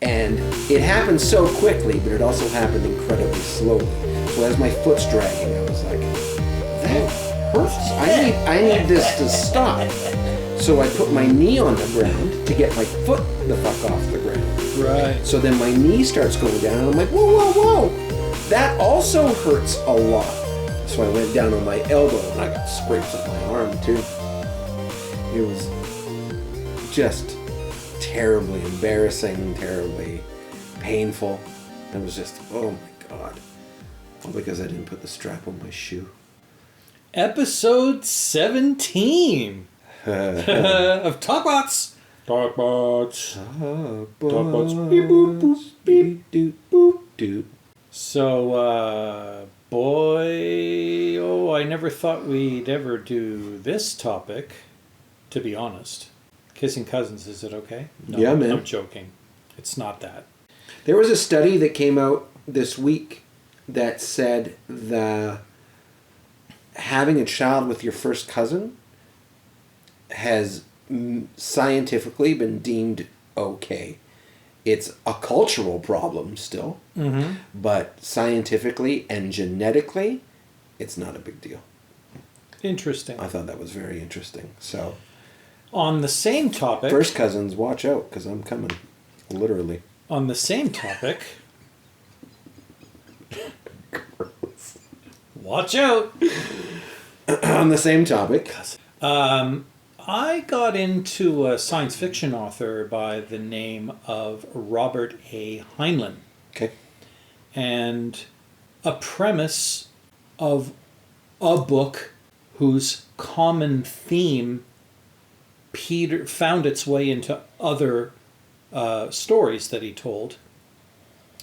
And it happened so quickly, but it also happened incredibly slowly. So as my foot's dragging, I was like, that hurts. I need this to stop. So I put my knee on the ground to get my foot the fuck off the ground. Right. So then my knee starts going down, and I'm like, whoa. That also hurts a lot. So I went down on my elbow, and I got scrapes on my arm, too. It was just terribly embarrassing, terribly painful. It was just, oh my God. All because I didn't put the strap on my shoe. Episode 17 of Talkbots. Talkbots. Talkbots. Beep, boop, boop, beep, doop, boop, doop. So, I never thought we'd ever do this topic, to be honest. Kissing cousins, is it okay? No, yeah, man. I'm joking. It's not that. There was a study that came out this week that said that having a child with your first cousin has scientifically been deemed okay. It's a cultural problem still, but scientifically and genetically, it's not a big deal. Interesting. I thought that was very interesting. So, on the same topic... First cousins, watch out, because I'm coming. Literally. On the same topic... Gross. Watch out! On the same topic... I got into a science fiction author by the name of Robert A. Heinlein. Okay. And a premise of a book whose common theme found its way into other stories that he told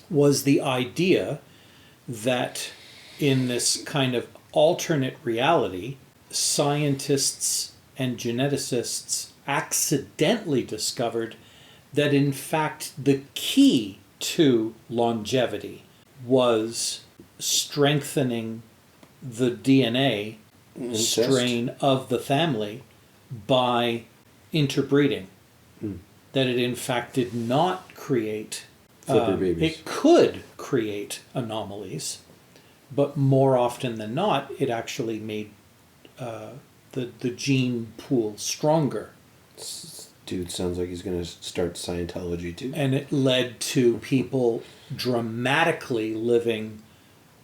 was the idea that in this kind of alternate reality, scientists and geneticists accidentally discovered that in fact the key to longevity was strengthening the DNA strain of the family by interbreeding. That it in fact did not create... flipper babies. It could create anomalies, but more often than not, it actually made... the gene pool stronger. Dude sounds like he's going to start Scientology too. And it led to people dramatically living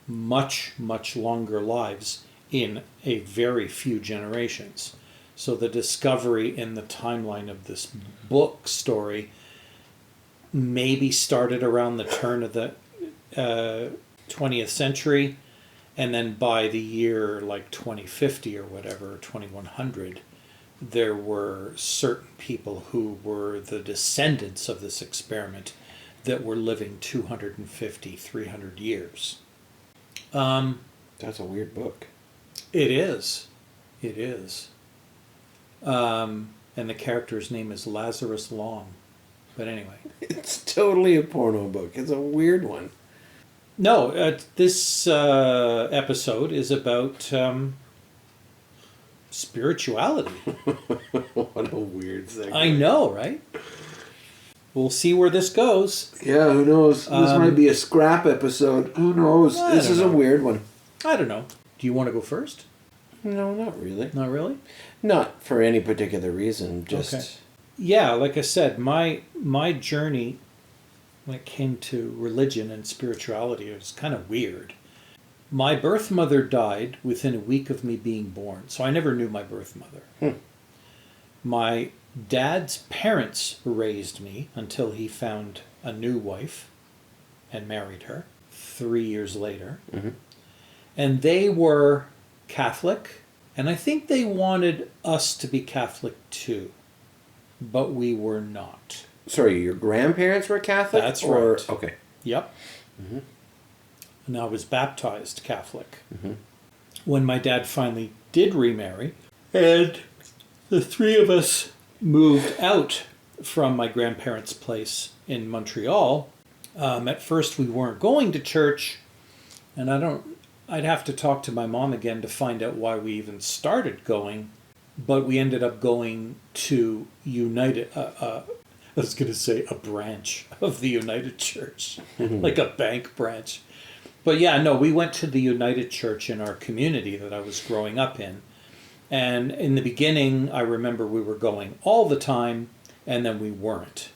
much, much longer lives in a very few generations. So the discovery in the timeline of this book story maybe started around the turn of the 20th century. And then by the year like 2050 or whatever, 2100, there were certain people who were the descendants of this experiment that were living 250, 300 years. That's a weird book. It is. It is. And the character's name is Lazarus Long. But anyway. It's totally a porno book. It's a weird one. No, this episode is about spirituality. What a weird segment. I know, right? We'll see where this goes. Yeah, who knows? This might be a scrap episode. Who knows? This is a weird one. I don't know. Do you want to go first? No, not really. Not really? Not for any particular reason. Just Okay. Yeah, like I said, my journey when it came to religion and spirituality, it was kind of weird. My birth mother died within a week of me being born, so I never knew my birth mother. My dad's parents raised me until he found a new wife and married her 3 years later. And they were Catholic, and I think they wanted us to be Catholic too, but we were not. Sorry, your grandparents were Catholic? That's right. Okay. Yep. And I was baptized Catholic. When my dad finally did remarry, and the three of us moved out from my grandparents' place in Montreal, at first we weren't going to church, and I'd have to talk to my mom again to find out why we even started going, but we ended up going to I was going to say a branch of the United Church, like a bank branch. But yeah, no, we went to the United Church in our community that I was growing up in. And in the beginning, I remember we were going all the time, and then we weren't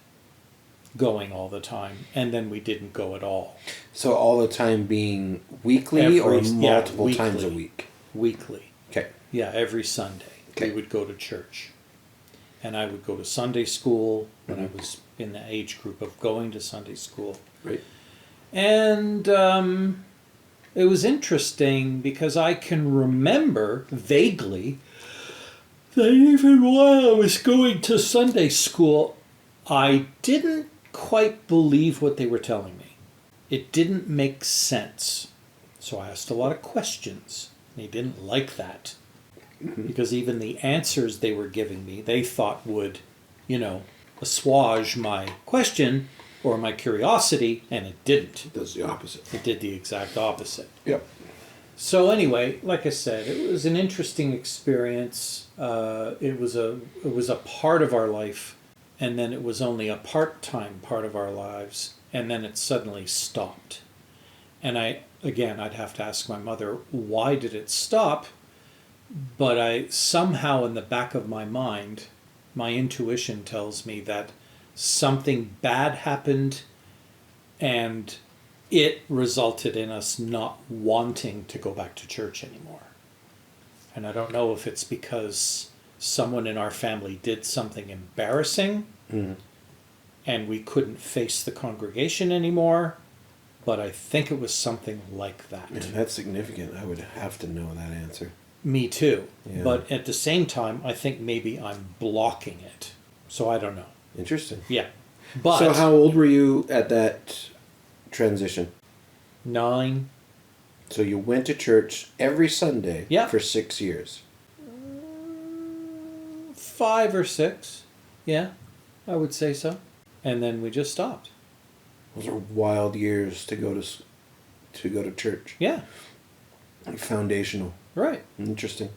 going all the time, and then we didn't go at all. So all the time being weekly or multiple times a week? Weekly. Okay. Yeah, every Sunday we would go to church. And I would go to Sunday school when I was in the age group of going to Sunday school. Right. And it was interesting because I can remember vaguely that even while I was going to Sunday school, I didn't quite believe what they were telling me. It didn't make sense. So I asked a lot of questions. They didn't like that. Because even the answers they were giving me, they thought would, assuage my question or my curiosity, and it didn't. It does the opposite. It did the exact opposite. Yep. So anyway, like I said, it was an interesting experience. It was a part of our life, and then it was only a part-time part of our lives, and then it suddenly stopped. And I'd have to ask my mother, why did it stop? But I somehow, in the back of my mind, my intuition tells me that something bad happened, and it resulted in us not wanting to go back to church anymore. And I don't know if it's because someone in our family did something embarrassing and we couldn't face the congregation anymore, but I think it was something like that. Yeah, that's significant. I would have to know that answer. Me too. Yeah. But at the same time, I think maybe I'm blocking it. So I don't know. Interesting. Yeah. But so how old were you at that transition? 9. So you went to church every Sunday for 6 years. 5 or 6. Yeah, I would say so. And then we just stopped. Those are wild years to go to church. Yeah. Foundational. Right. Interesting.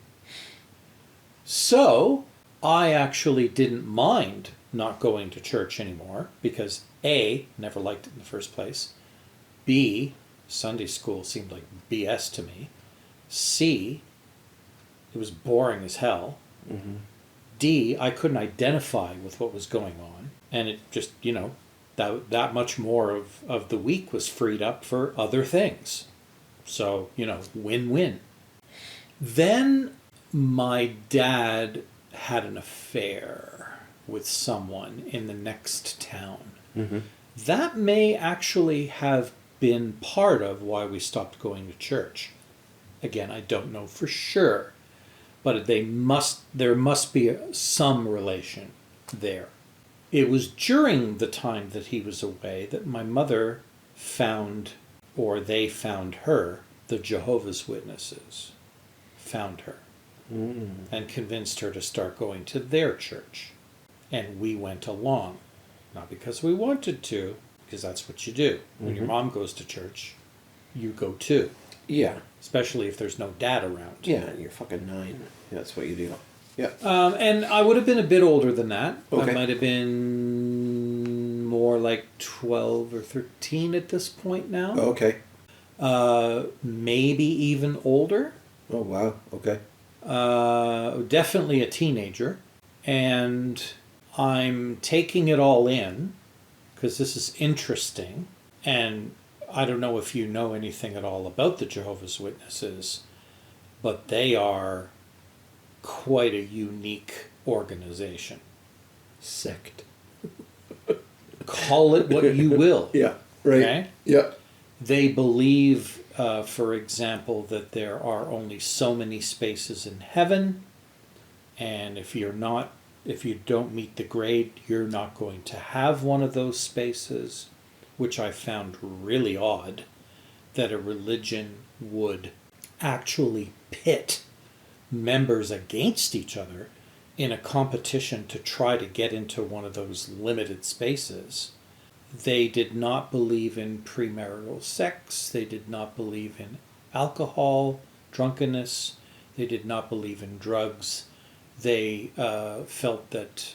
So I actually didn't mind not going to church anymore because A, never liked it in the first place. B, Sunday school seemed like BS to me. C, it was boring as hell. Mm-hmm. D, I couldn't identify with what was going on. And it just, that much more of the week was freed up for other things. So, win-win. Then my dad had an affair with someone in the next town. Mm-hmm. That may actually have been part of why we stopped going to church. Again, I don't know for sure, but there must be some relation there. It was during the time that he was away that my mother they found her, the Jehovah's Witnesses found her and convinced her to start going to their church. And we went along, not because we wanted to, because that's what you do. When your mom goes to church, you go too. Yeah. Especially if there's no dad around. Yeah, you're fucking 9. Yeah, that's what you do. Yeah. And I would have been a bit older than that. Okay. I might have been more like 12 or 13 at this point now. Oh, okay. Maybe even older. Oh, wow. Okay. Definitely a teenager. And I'm taking it all in because this is interesting. And I don't know if you know anything at all about the Jehovah's Witnesses, but they are quite a unique organization. Sect. Call it what you will. Yeah, right. Okay? Yeah. They believe, for example, that there are only so many spaces in heaven, and if you don't meet the grade, you're not going to have one of those spaces, which I found really odd, that a religion would actually pit members against each other in a competition to try to get into one of those limited spaces. They did not believe in premarital sex. They did not believe in alcohol, drunkenness. They did not believe in drugs. They felt that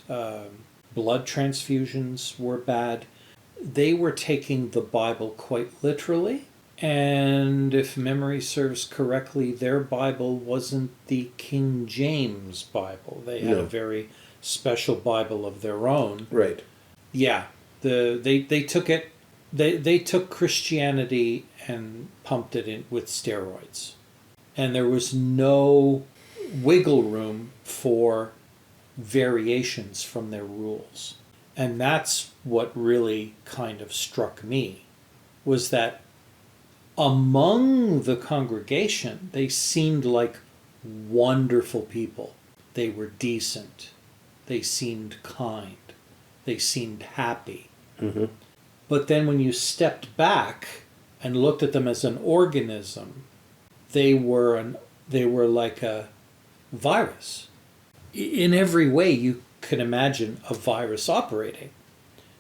blood transfusions were bad. They were taking the Bible quite literally. And if memory serves correctly, their Bible wasn't the King James Bible. They had a very special Bible of their own. Right. Yeah. They took it, they took Christianity and pumped it in with steroids. And there was no wiggle room for variations from their rules. And that's what really kind of struck me, was that among the congregation, they seemed like wonderful people. They were decent. They seemed kind. They seemed happy. Mm-hmm. But then when you stepped back and looked at them as an organism, they were like a virus. In every way you can imagine a virus operating.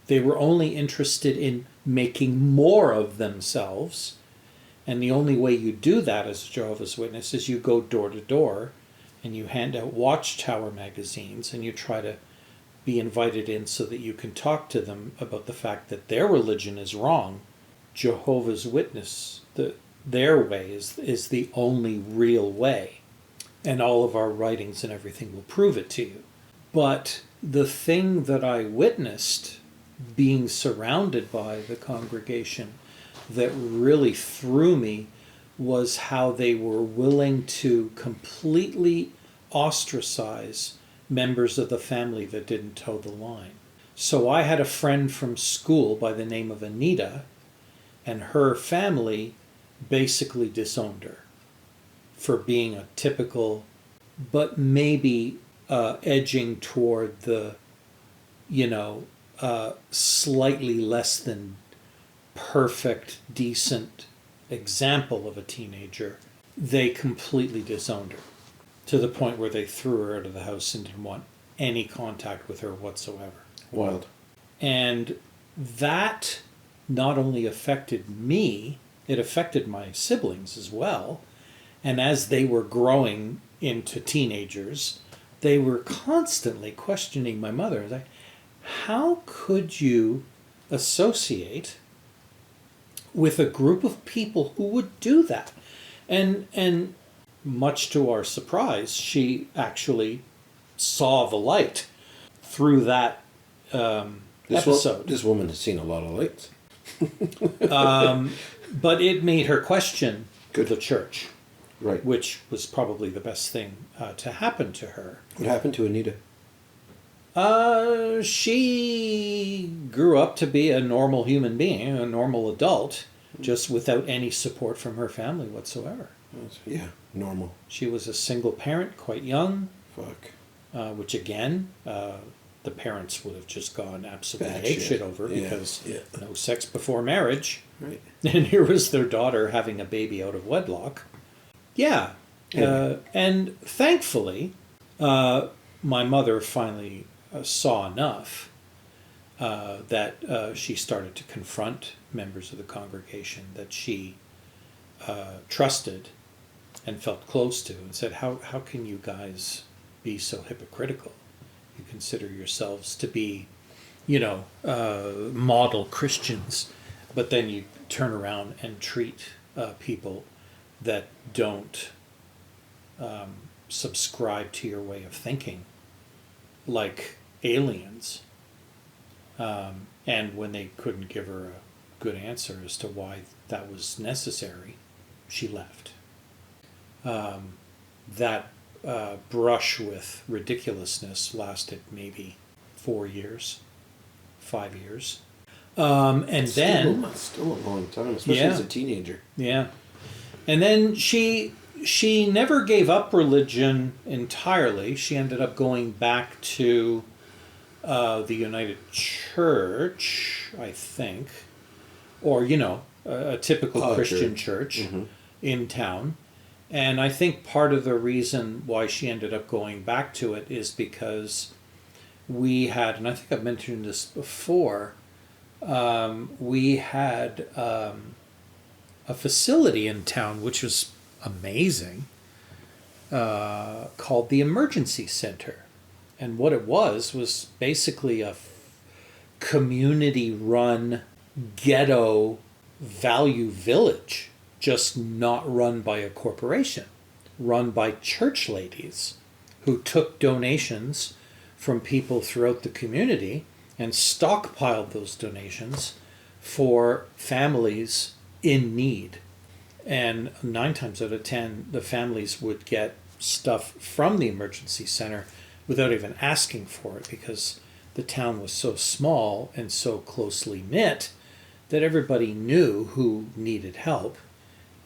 They were only interested in making more of themselves. And the only way you do that as a Jehovah's Witness is you go door to door and you hand out Watchtower magazines and you try to be invited in so that you can talk to them about the fact that their religion is wrong. Jehovah's Witness, their way is the only real way. And all of our writings and everything will prove it to you. But the thing that I witnessed being surrounded by the congregation that really threw me was how they were willing to completely ostracize members of the family that didn't toe the line. So I had a friend from school by the name of Anita, and her family basically disowned her for being a typical, but maybe edging toward the, slightly less than perfect, decent example of a teenager. They completely disowned her to the point where they threw her out of the house and didn't want any contact with her whatsoever. Wild. And that not only affected me, it affected my siblings as well. And as they were growing into teenagers, they were constantly questioning my mother. Like, how could you associate with a group of people who would do that? And much to our surprise, she actually saw the light through that episode. This woman has seen a lot of lights. But it made her question the church. Right. Which was probably the best thing to happen to her. What happened to Anita? She grew up to be a normal human being, a normal adult, just without any support from her family whatsoever. Yeah, normal. She was a single parent, quite young. Fuck. Which again, the parents would have just gone absolutely Bad shit over because yeah. no sex before marriage. Right. And here was their daughter having a baby out of wedlock. Yeah. And thankfully, my mother finally saw enough that she started to confront members of the congregation that she trusted and felt close to, and said, how can you guys be so hypocritical? You consider yourselves to be, model Christians, but then you turn around and treat people that don't subscribe to your way of thinking like aliens. And when they couldn't give her a good answer as to why that was necessary, she left. That brush with ridiculousness lasted maybe 4 years, 5 years. And then... Still a long time, especially as a teenager. Yeah. And then she never gave up religion entirely. She ended up going back to the United Church, I think, or, a typical Christian church in town. And I think part of the reason why she ended up going back to it is because we had, and I think I've mentioned this before, we had a facility in town which was amazing, called the Emergency Center. And what it was basically a community-run ghetto value village, just not run by a corporation, run by church ladies who took donations from people throughout the community and stockpiled those donations for families in need. And 9 times out of 10, the families would get stuff from the emergency center without even asking for it, because the town was so small and so closely knit that everybody knew who needed help.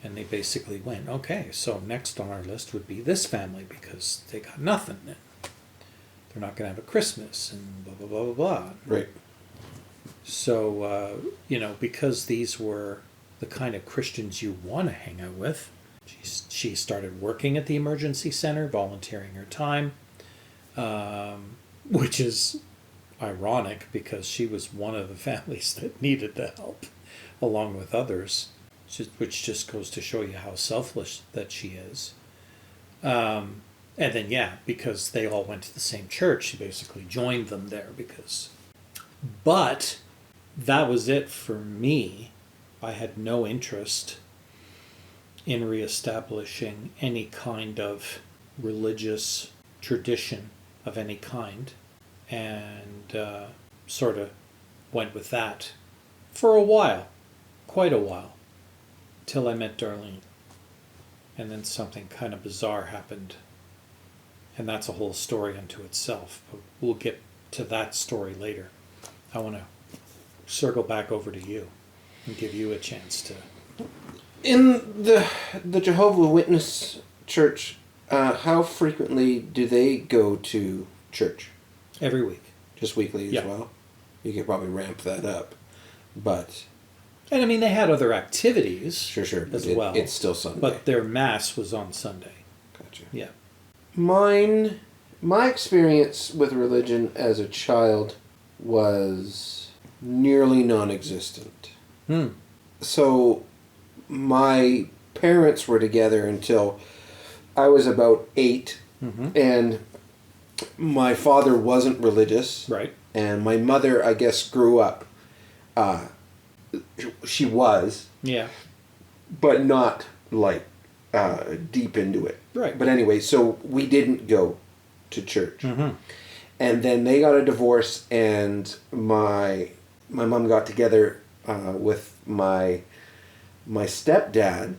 And they basically went, okay, so next on our list would be this family because they got nothing. They're not going to have a Christmas and blah, blah, blah, blah, blah. Right. So, because these were the kind of Christians you want to hang out with, she started working at the emergency center, volunteering her time, which is ironic because she was one of the families that needed the help, along with others, which just goes to show you how selfless that she is. And then, because they all went to the same church, she basically joined them there But that was it for me. I had no interest in reestablishing any kind of religious tradition of any kind, and sort of went with that for a while, quite a while, till I met Darlene. And then something kind of bizarre happened, and that's a whole story unto itself, but we'll get to that story later. I want to circle back over to you and give you a chance to... In the Jehovah's Witness church, how frequently do they go to church? Every week. Just weekly as well? You could probably ramp that up, but... And I mean, they had other activities. Sure. As well. It's still Sunday. But their mass was on Sunday. Gotcha. Yeah. My experience with religion as a child was nearly non-existent. So my parents were together until I was about 8, and my father wasn't religious. Right. And my mother, I guess, grew up. She was. Yeah. But not, like, deep into it. Right. But anyway, so we didn't go to church. And then they got a divorce, and my mom got together with my stepdad,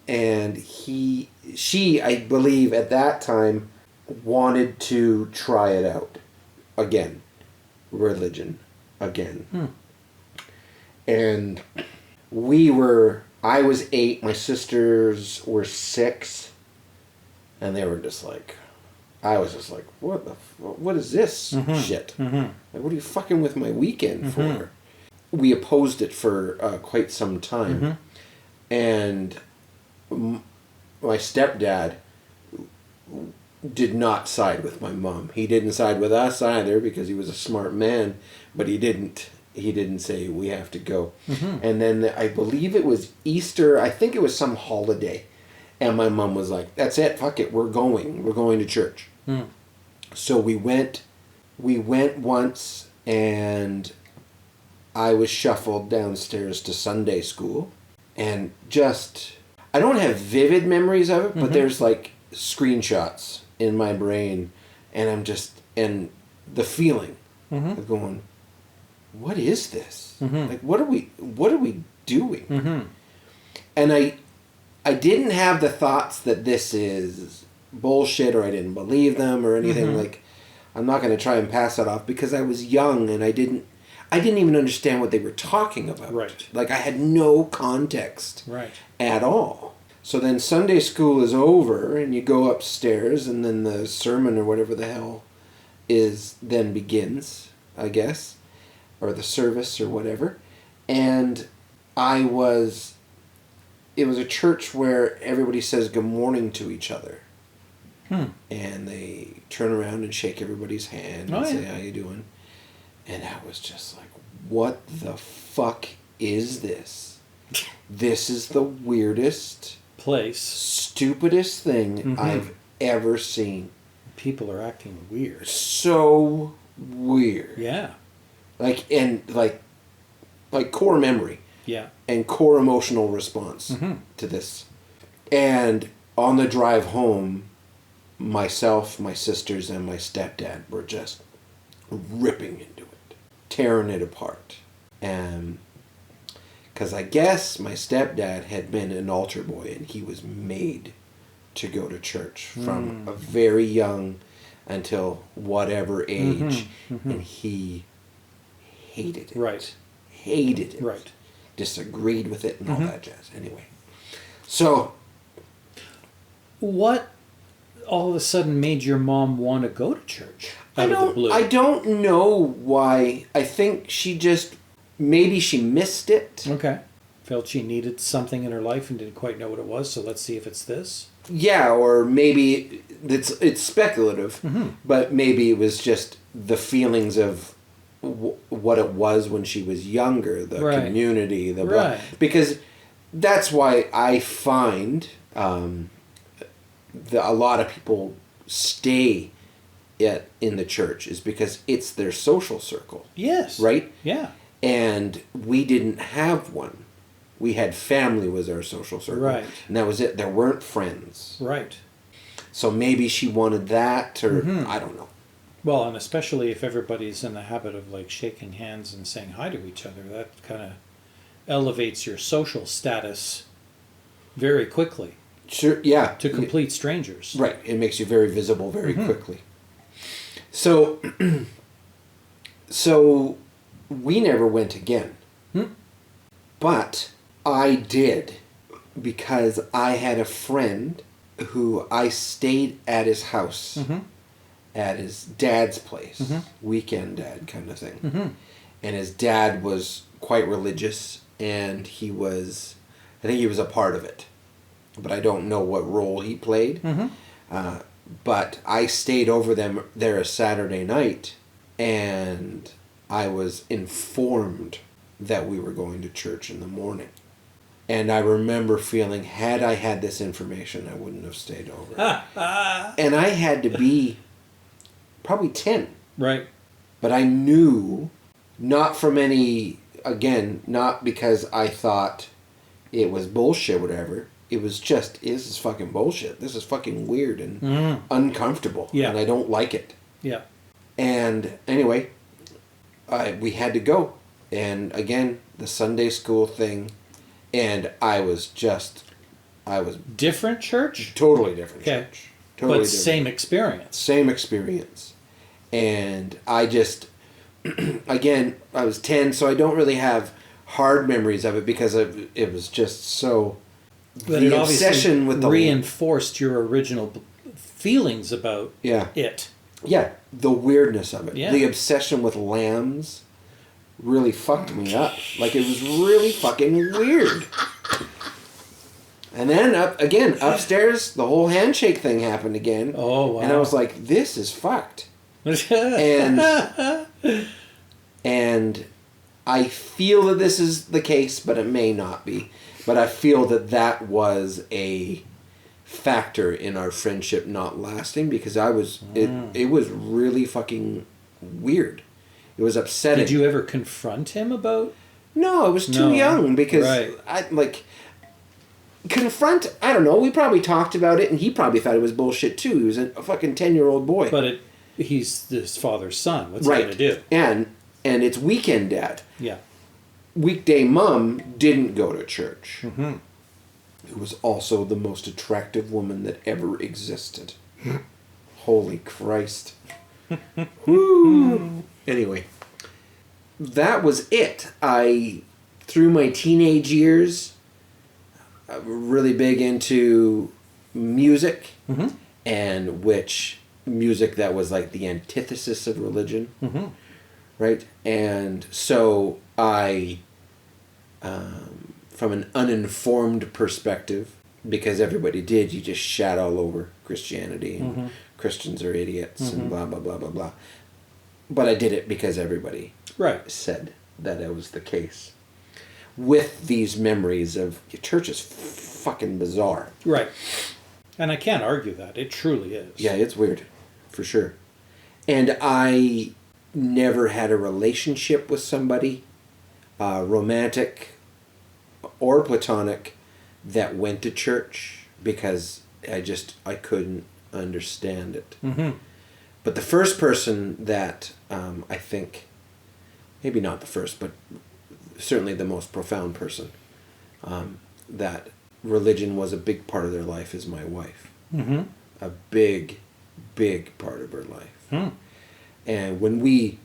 and she, I believe, at that time, wanted to try it out again. Religion again. And I was 8, my sisters were 6, and they were just like, I was just like, what is this shit? Like, what are you fucking with my weekend for? We opposed it for quite some time. And my stepdad did not side with my mom. He didn't side with us either because he was a smart man, but he didn't say we have to go. And then I believe it was Easter. I think it was some holiday. And my mom was like, that's it, fuck it, we're going to church. So we went once, and I was shuffled downstairs to Sunday school, and I don't have vivid memories of it, but there's like screenshots in my brain, and and the feeling of going, what is this? Like, what are we doing? And I didn't have the thoughts that this is bullshit, or I didn't believe them or anything. Like, I'm not going to try and pass that off because I was young and I didn't even understand what they were talking about. Right. Like, I had no context Right. at all. So then Sunday school is over and you go upstairs, and then the sermon or whatever the hell then begins, I guess, or the service or whatever. And it was a church where everybody says good morning to each other. And they turn around and shake everybody's hand and say, how you doing? And I was just like, what the fuck is this? This is the weirdest, place, stupidest thing I've ever seen. People are acting weird. So weird. Yeah. Like core memory. Yeah. And core emotional response to this. And on the drive home, myself, my sisters, and my stepdad were just ripping into it, tearing it apart. And because I guess my stepdad had been an altar boy and he was made to go to church from a very young until whatever age. And he hated it. Right. Hated it. Right. Disagreed with it and all that jazz. Anyway. So. What all of a sudden made your mom want to go to church out of the blue? I don't know why. I think she just, maybe she missed it. Okay. Felt she needed something in her life and didn't quite know what it was, so let's see if it's this. Yeah, or maybe it's speculative, but maybe it was just the feelings of what it was when she was younger, the community, the blah. Because that's why I find a lot of people stay in the church is because it's their social circle. Yes. Right? Yeah. And we didn't have one. We had family was our social circle. Right. And that was it. There weren't friends. Right. So maybe she wanted that, or I don't know. Well, and especially if everybody's in the habit of like shaking hands and saying hi to each other, that kind of elevates your social status very quickly. Sure, yeah. To complete strangers. Right. It makes you very visible very quickly. So, so we never went again. But I did, because I had a friend who I stayed at his house, at his dad's place, weekend dad kind of thing. And his dad was quite religious, and I think he was a part of it. But I don't know what role he played. But I stayed over there a Saturday night, and I was informed that we were going to church in the morning. And I remember feeling, had I had this information, I wouldn't have stayed over. And I had to be probably 10. Right. But I knew, not from any, again, not because I thought it was bullshit, whatever. It was just, this is fucking bullshit. This is fucking weird and uncomfortable. Yeah. And I don't like it. Yeah. And anyway, we had to go. And again, the Sunday school thing. And I was different church? Totally different church. Totally but different. Same experience. Same experience. And I just, again, I was 10, so I don't really have hard memories of it because it was just so... But the obsession with the reinforced your original feelings about it. Yeah, the weirdness of it. Yeah. The obsession with lambs really fucked me up. Like, it was really fucking weird. And then, upstairs, the whole handshake thing happened again. Oh, wow. And I was like, this is fucked. And I feel that this is the case, but it may not be. But I feel that was a factor in our friendship not lasting, because it was really fucking weird. It was upsetting. Did you ever confront him about? No, I was too young, because confront, I don't know, we probably talked about it and he probably thought it was bullshit too. He was a fucking 10-year-old boy. But he's his father's son. What's he going to do? And it's weekend dad. Yeah. Weekday mom didn't go to church. Who was also the most attractive woman that ever existed. Holy Christ. Woo. Anyway, that was it. Through my teenage years, really big into music, and music that was like the antithesis of religion, right? And so I, from an uninformed perspective, because everybody did, you just shat all over Christianity and Christians are idiots and blah, blah, blah, blah, blah. But I did it because everybody said that it was the case. With these memories of church is fucking bizarre. Right. And I can't argue that. It truly is. Yeah, it's weird. for sure. And I never had a relationship with somebody, romantic or platonic, that went to church because I couldn't understand it. Mm-hmm. But the first person that I think, maybe not the first, but certainly the most profound person, that religion was a big part of their life is my wife. Mm-hmm. A big, big part of her life. Hmm. And when we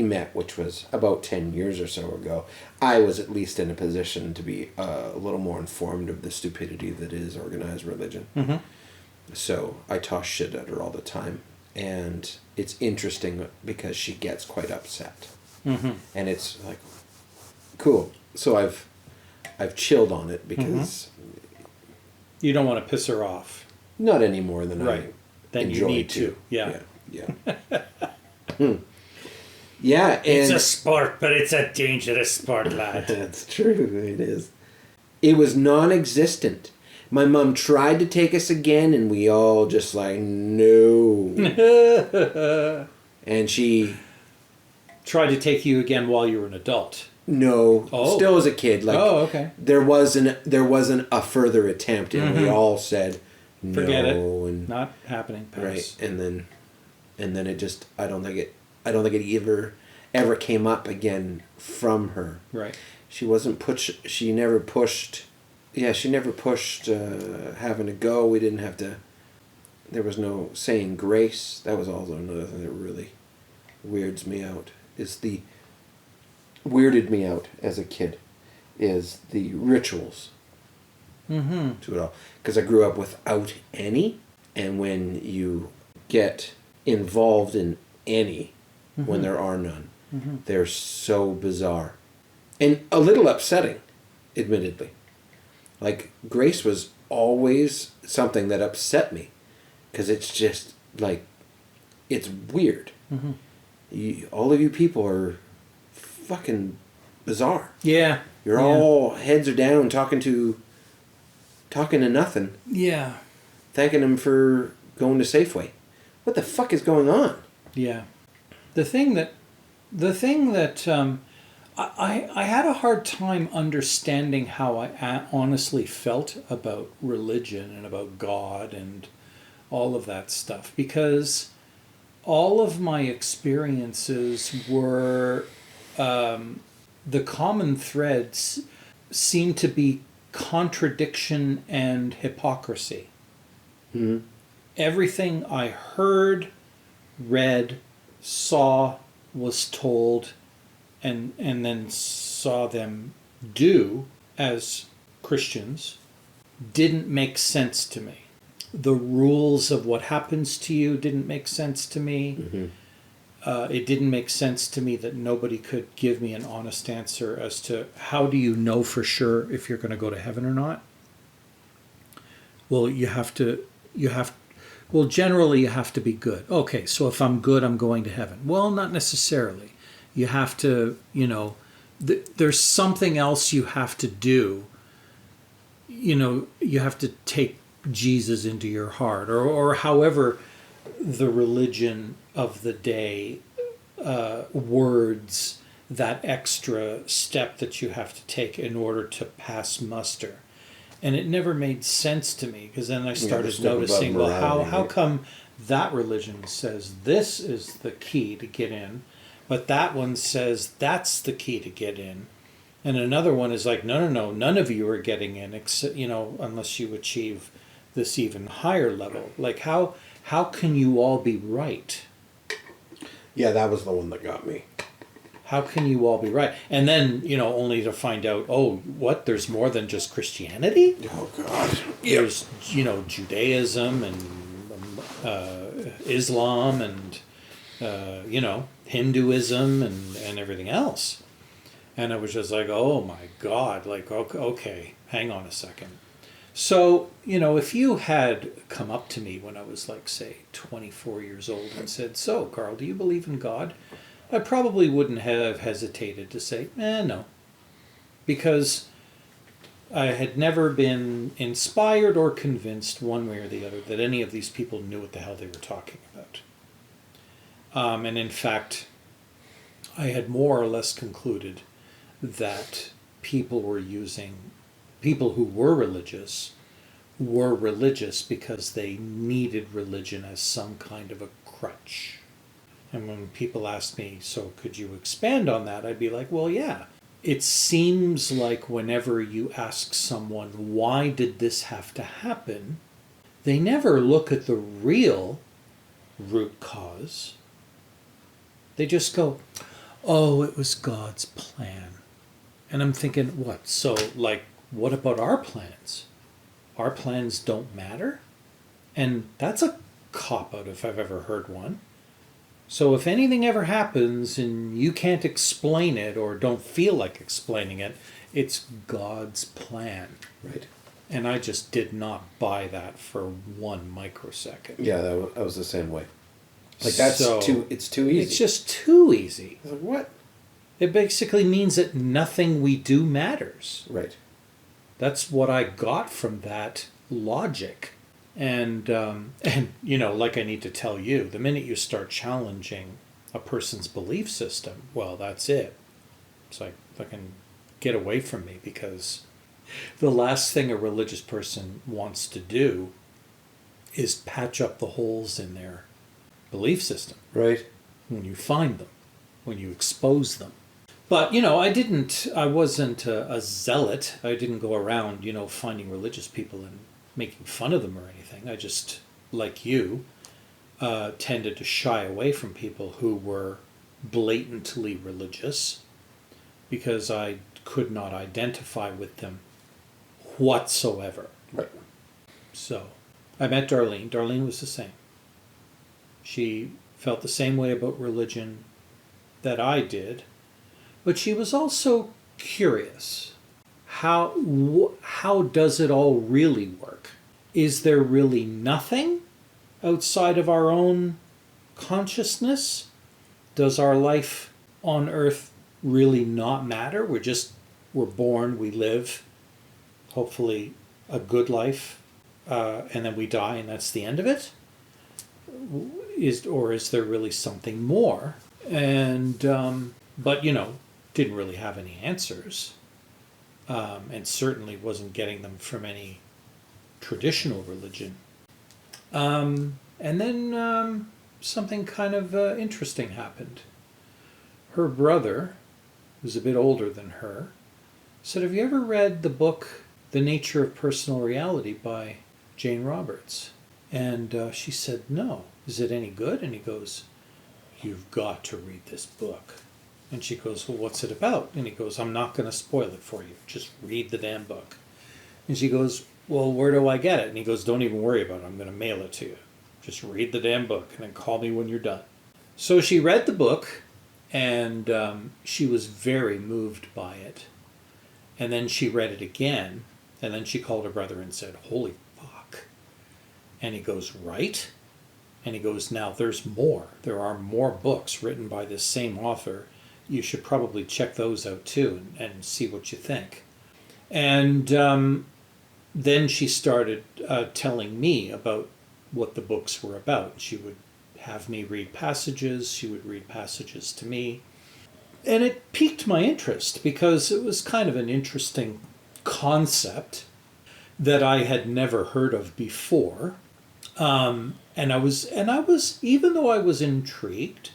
met, which was about 10 years or so ago, I was at least in a position to be a little more informed of the stupidity that is organized religion. Mm-hmm. So I toss shit at her all the time. And it's interesting because she gets quite upset. Mm-hmm. And it's like, cool. So I've chilled on it because... You don't want to piss her off. Not any more than Right. I Then enjoy you need to. Yeah. Yeah, and It's a sport, but it's a dangerous sport, lad. that's true. It is. It was non-existent. My mom tried to take us again, and we all just like, no. And she... Tried to take you again while you were an adult. No, Oh. still as a kid. Like, Okay. there wasn't a further attempt, and we all said no. Forget it. And Not happening. Pass. right, and then it just I don't think it ever came up again from her. Right. She wasn't she never pushed. Yeah, she never pushed having to go. We didn't have to. There was no saying grace. That was also another thing that really weirded me out as a kid, is the rituals Mm-hmm. to it all. Because I grew up without any, and when you get involved in any, when there are none, they're so bizarre. And a little upsetting, admittedly. Like, grace was always something that upset me, because it's just, like, it's weird. All of you people are fucking bizarre. Yeah. You're all heads are down talking to nothing, Yeah. thanking him for going to Safeway. What the fuck is going on? Yeah. The thing that I had a hard time understanding how I honestly felt about religion and about God and all of that stuff, because all of my experiences were the common threads seemed to be contradiction and hypocrisy. Mm-hmm. Everything I heard, read, saw, was told, and then saw them do as Christians didn't make sense to me. The rules of what happens to you didn't make sense to me. Mm-hmm. It didn't make sense to me that nobody could give me an honest answer as to how do you know for sure if you're going to go to heaven or not. Well, generally you have to be good. Okay, so if I'm good, I'm going to heaven. Well, not necessarily. You have to, there's something else you have to do. You have to take Jesus into your heart, or however the religion of the day words that extra step that you have to take in order to pass muster. And it never made sense to me, because then I started noticing, well, how come that religion says this is the key to get in, but that one says that's the key to get in, and another one is like, no, none of you are getting in, except, unless you achieve this even higher level. Like, how can you all be right? Yeah, that was the one that got me. How can you all be right? And then, only to find out, there's more than just Christianity? Oh, God. There's, Judaism and Islam and, Hinduism and everything else. And I was just like, oh, my God. Like, okay, hang on a second. So, if you had come up to me when I was like, say, 24 years old and said, so, Karl, do you believe in God? I probably wouldn't have hesitated to say, no. Because I had never been inspired or convinced one way or the other that any of these people knew what the hell they were talking about. And in fact, I had more or less concluded that people who were religious because they needed religion as some kind of a crutch. And when people ask me, so could you expand on that? I'd be like, well, yeah. It seems like whenever you ask someone, why did this have to happen? They never look at the real root cause. They just go, oh, it was God's plan. And I'm thinking, what? So, like, what about our plans? Our plans don't matter? And that's a cop-out if I've ever heard one. So if anything ever happens and you can't explain it or don't feel like explaining it, it's God's plan. Right. And I just did not buy that for 1 microsecond. Yeah, that was the same way. Like, it's too easy. It's just too easy. Like, what? It basically means that nothing we do matters. Right. That's what I got from that logic. And like I need to tell you, the minute you start challenging a person's belief system, well, that's it. It's like, fucking get away from me, because the last thing a religious person wants to do is patch up the holes in their belief system. Right. When you find them, when you expose them. But, I wasn't a zealot. I didn't go around, finding religious people and making fun of them or anything. I just, like you, tended to shy away from people who were blatantly religious because I could not identify with them whatsoever. Right. So I met Darlene. Darlene was the same. She felt the same way about religion that I did, but she was also curious. How does it all really work? Is there really nothing outside of our own consciousness? Does our life on Earth really not matter? We're born, we live, hopefully a good life, and then we die and that's the end of it? Or is there really something more? And, but didn't really have any answers. And certainly wasn't getting them from any traditional religion. And then something kind of interesting happened. Her brother, who's a bit older than her, said, have you ever read the book The Nature of Personal Reality by Jane Roberts? And she said, no. Is it any good? And he goes, you've got to read this book. And she goes, well, what's it about? And he goes, I'm not going to spoil it for you. Just read the damn book. And she goes, well, where do I get it? And he goes, don't even worry about it. I'm going to mail it to you. Just read the damn book and then call me when you're done. So she read the book, and she was very moved by it. And then she read it again, and then she called her brother and said, holy fuck. And he goes, right? And he goes, now there's more. There are more books written by this same author. You should probably check those out too and see what you think. And then she started telling me about what the books were about. She would have me read passages. She would read passages to me. And it piqued my interest because it was kind of an interesting concept that I had never heard of before. And I was, even though I was intrigued,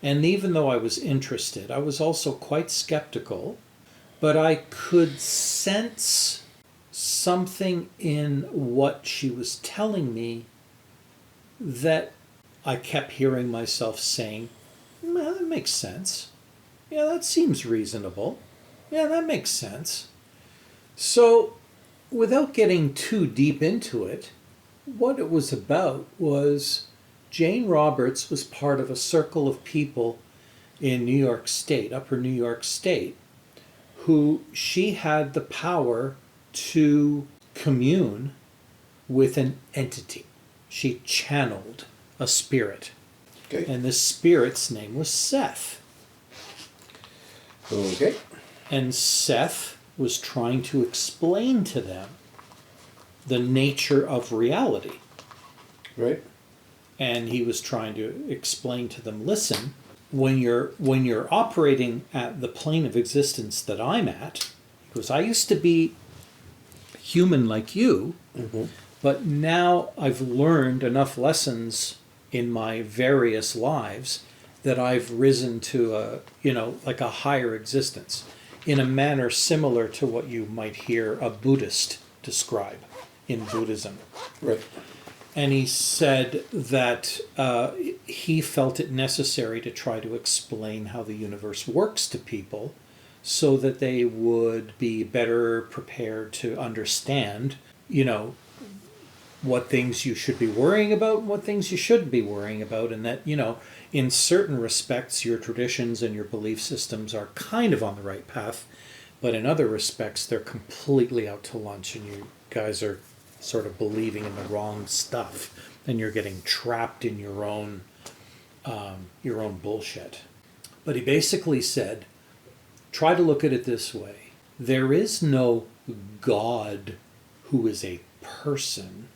and even though I was interested, I was also quite skeptical, but I could sense something in what she was telling me that I kept hearing myself saying, well, that makes sense. Yeah, that seems reasonable. Yeah, that makes sense. So, without getting too deep into it, what it was about was Jane Roberts was part of a circle of people in New York State, upper New York State, who she had the power to commune with an entity. She channeled a spirit. Okay. And this spirit's name was Seth. Okay. And Seth was trying to explain to them the nature of reality. Right. And he was trying to explain to them, listen, when you're operating at the plane of existence that I'm at, because I used to be human like you, but now I've learned enough lessons in my various lives that I've risen to like a higher existence in a manner similar to what you might hear a Buddhist describe in Buddhism. Right. And he said that he felt it necessary to try to explain how the universe works to people so that they would be better prepared to understand, what things you should be worrying about and what things you shouldn't be worrying about. And that, in certain respects, your traditions and your belief systems are kind of on the right path, but in other respects, they're completely out to lunch and you guys are sort of believing in the wrong stuff and you're getting trapped in your own bullshit. But he basically said, try to look at it this way. There is no God who is a person.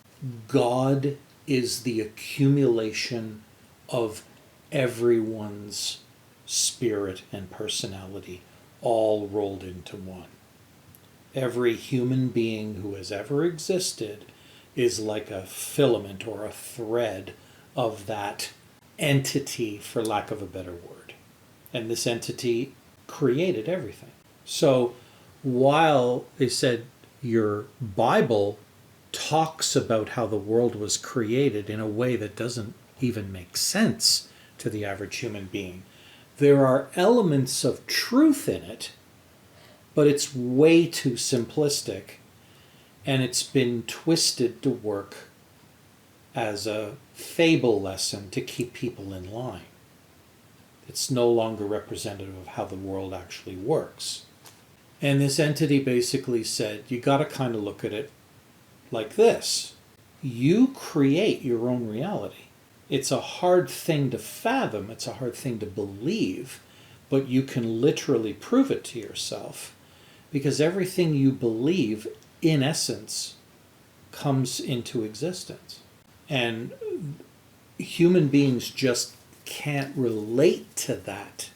God is the accumulation of everyone's spirit and personality all rolled into one. Every human being who has ever existed is like a filament or a thread of that entity, for lack of a better word. And this entity created everything. So while they said your Bible talks about how the world was created in a way that doesn't even make sense to the average human being, there are elements of truth in it, but it's way too simplistic, and it's been twisted to work as a fable lesson to keep people in line. It's no longer representative of how the world actually works. And this entity basically said, you got to kind of look at it like this. You create your own reality. It's a hard thing to fathom, it's a hard thing to believe, but you can literally prove it to yourself, because everything you believe, in essence, comes into existence. And human beings just can't relate to that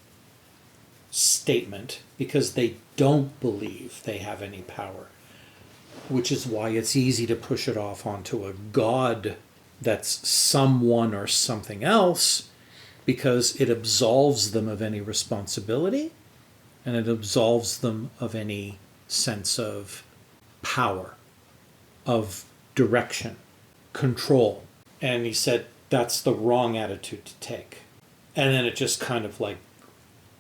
statement because they don't believe they have any power, which is why it's easy to push it off onto a God that's someone or something else, because it absolves them of any responsibility and it absolves them of any sense of power, of direction, control. And he said that's the wrong attitude to take. And then it just kind of like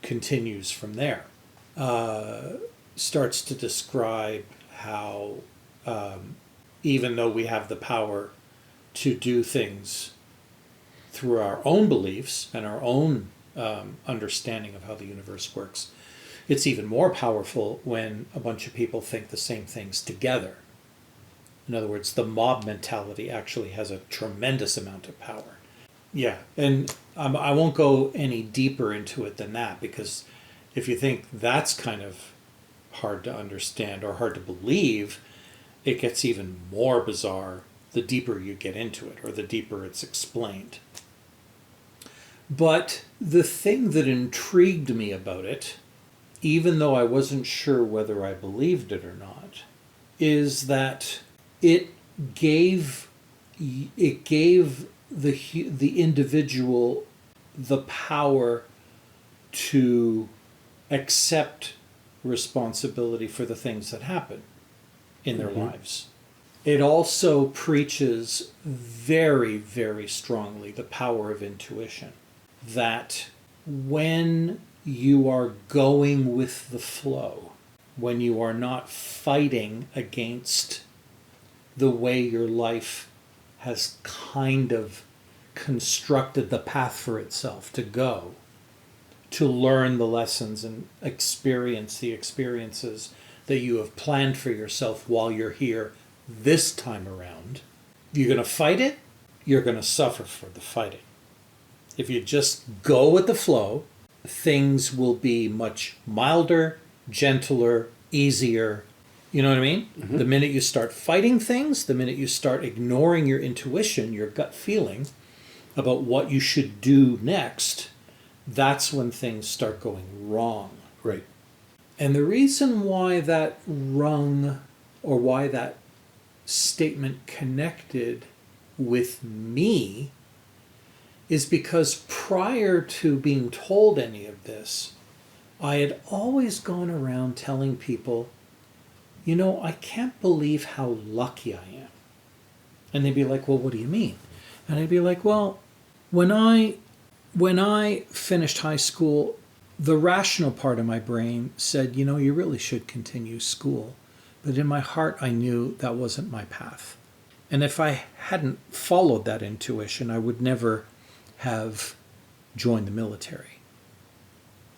continues from there. Starts to describe how even though we have the power to do things through our own beliefs and our own understanding of how the universe works, it's even more powerful when a bunch of people think the same things together. In other words, the mob mentality actually has a tremendous amount of power. Yeah, and I won't go any deeper into it than that, because if you think that's kind of hard to understand or hard to believe, it gets even more bizarre the deeper you get into it, or the deeper it's explained. But the thing that intrigued me about it, even though I wasn't sure whether I believed it or not, is that it gave the individual the power to accept responsibility for the things that happen in their lives. It also preaches very, very strongly the power of intuition, that when you are going with the flow, when you are not fighting against the way your life has kind of constructed the path for itself to go, to learn the lessons and experience the experiences that you have planned for yourself while you're here this time around. You're going to fight it, you're going to suffer for the fighting. If you just go with the flow, things will be much milder, gentler, easier. You know what I mean? Mm-hmm. The minute you start fighting things, the minute you start ignoring your intuition, your gut feeling, about what you should do next, that's when things start going wrong. Right. And the reason why that rung, or why that statement connected with me, is because prior to being told any of this, I had always gone around telling people, you know, I can't believe how lucky I am. And they'd be like, well, what do you mean? And I'd be like, well, when I finished high school, the rational part of my brain said, you know, you really should continue school. But in my heart, I knew that wasn't my path. And if I hadn't followed that intuition, I would never have joined the military.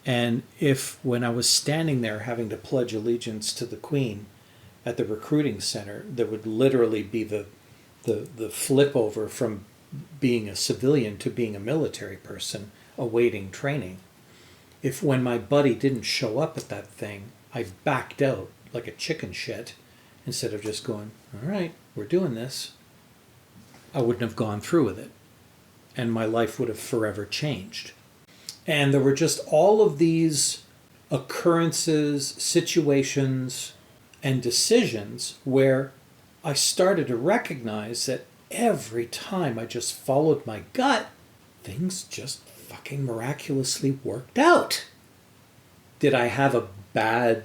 And if, when I was standing there having to pledge allegiance to the Queen at the recruiting center, there would literally be the flip over from being a civilian to being a military person awaiting training. If when my buddy didn't show up at that thing, I backed out like a chicken shit instead of just going, all right, we're doing this, I wouldn't have gone through with it. And my life would have forever changed. And there were just all of these occurrences, situations, and decisions where I started to recognize that every time I just followed my gut, things just fucking miraculously worked out. Did I have a bad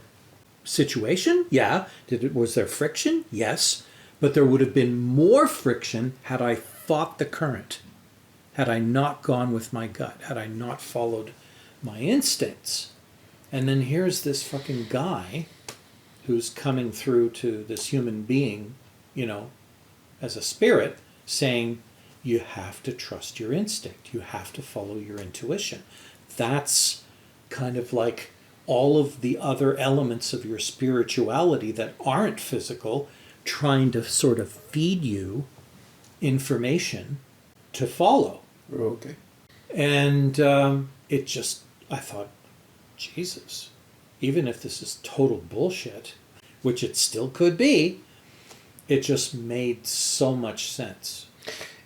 situation? Yeah. Was there friction? Yes. But there would have been more friction had I fought the current, had I not gone with my gut, had I not followed my instincts. And then here's this fucking guy who's coming through to this human being, you know, as a spirit, saying, you have to trust your instinct. You have to follow your intuition. That's kind of like all of the other elements of your spirituality that aren't physical, trying to sort of feed you information to follow. Okay. And it just, I thought, Jesus, even if this is total bullshit, which it still could be, it just made so much sense.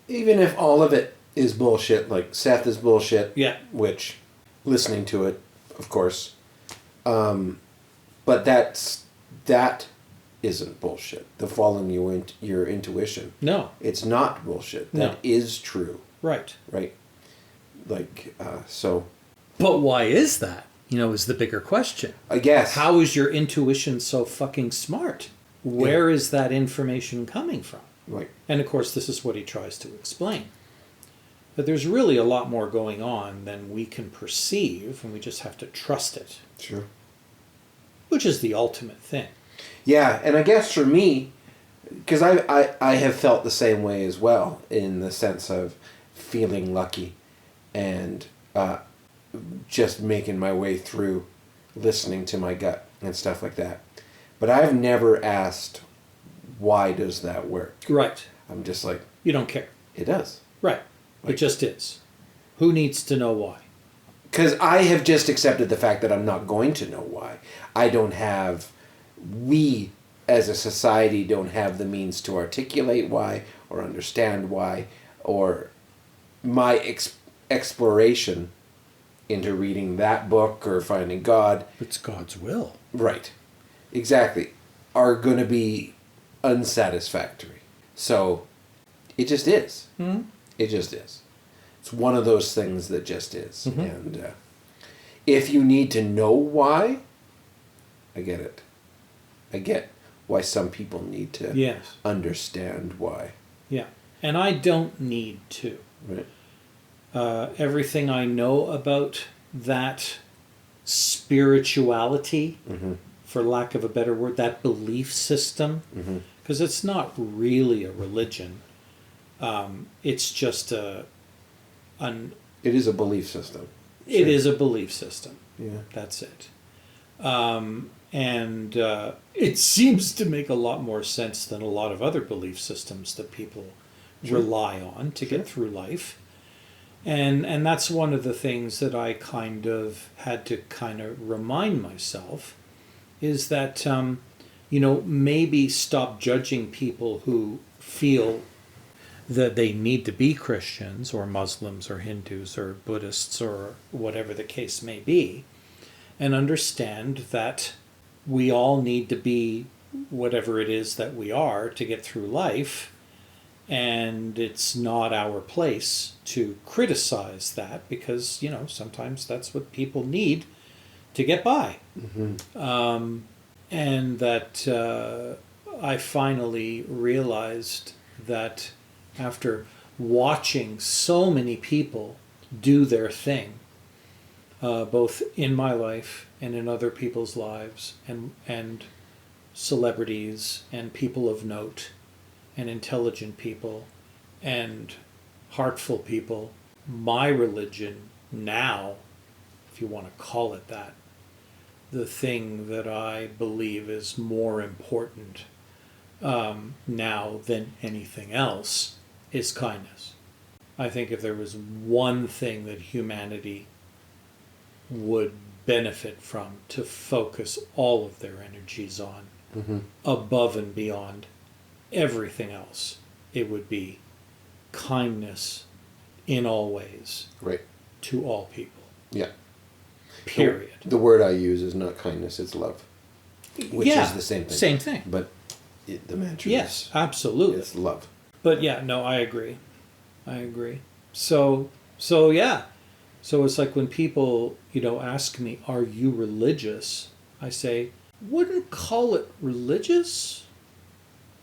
Even if all of it is bullshit, like Seth is bullshit, Yeah. which, listening to it, of course, but that isn't bullshit. The following your intuition. No. It's not bullshit. That is true. Right. Right. Like, so. But why is that? You know, is the bigger question. I guess. How is your intuition so fucking smart? Where is that information coming from? Right. And of course, this is what he tries to explain. But there's really a lot more going on than we can perceive, and we just have to trust it. Sure. Which is the ultimate thing. Yeah, and I guess for me, because I have felt the same way as well, in the sense of feeling lucky and just making my way through listening to my gut and stuff like that. But I've never asked, why does that work? Right. I'm just like... You don't care. It does. Right. It just is. Who needs to know why? Because I have just accepted the fact that I'm not going to know why. I don't have... We, as a society, don't have the means to articulate why or understand why, or my exploration into reading that book or finding God... It's God's will. Right. Exactly. Are going to be unsatisfactory. So, it just is. Mm-hmm. It just is. It's one of those things that just is. Mm-hmm. And if you need to know why, I get it. I get why some people need to understand why. Yeah. And I don't need to. Right. Everything I know about that spirituality, for lack of a better word, that belief system, because it's not really a religion. It's just It is a belief system. It is a belief system. Yeah. That's it. And it seems to make a lot more sense than a lot of other belief systems that people rely on to get through life. And that's one of the things that I kind of had to kind of remind myself is that, maybe stop judging people who feel that they need to be Christians or Muslims or Hindus or Buddhists or whatever the case may be, and understand that we all need to be whatever it is that we are to get through life, and it's not our place to criticize that because, sometimes that's what people need to get by. And that I finally realized that after watching so many people do their thing, both in my life and in other people's lives, and celebrities and people of note and intelligent people and heartful people, my religion now, if you want to call it that, the thing that I believe is more important now than anything else is kindness. I think if there was one thing that humanity would benefit from to focus all of their energies on, above and beyond everything else, it would be kindness in all ways, Right. to all people. Yeah. Period. The word I use is not kindness, it's love. Which is the same thing. Same thing. But the mantra Yes, is absolutely. it's love. But yeah, no, I agree. So yeah. So it's like when people, ask me, are you religious? I say, wouldn't call it religious.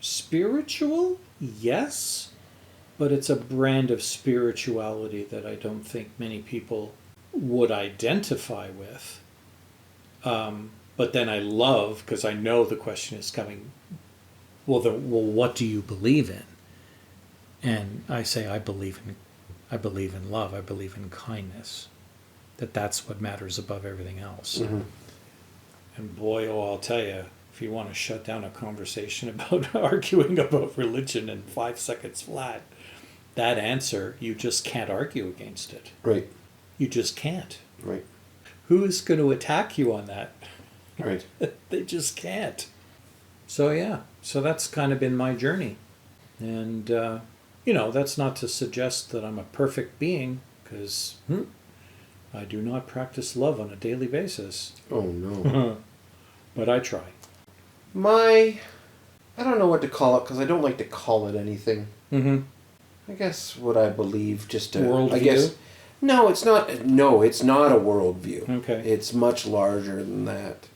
Spiritual? Yes. But it's a brand of spirituality that I don't think many people would identify with. But then I love, because I know the question is coming, well, what do you believe in? And I say, I believe in love. I believe in kindness. That's what matters above everything else. Mm-hmm. And boy, I'll tell you, if you want to shut down a conversation about arguing about religion in 5 seconds flat, that answer, you just can't argue against it. Right. You just can't. Right. Who's going to attack you on that? Right. They just can't. So yeah, so that's kind of been my journey. And, that's not to suggest that I'm a perfect being, because I do not practice love on a daily basis. Oh, no. But I try. I don't know what to call it, because I don't like to call it anything. Mm-hmm. I guess what I believe, Worldview? I guess, no, it's not a worldview. Okay. It's much larger than that.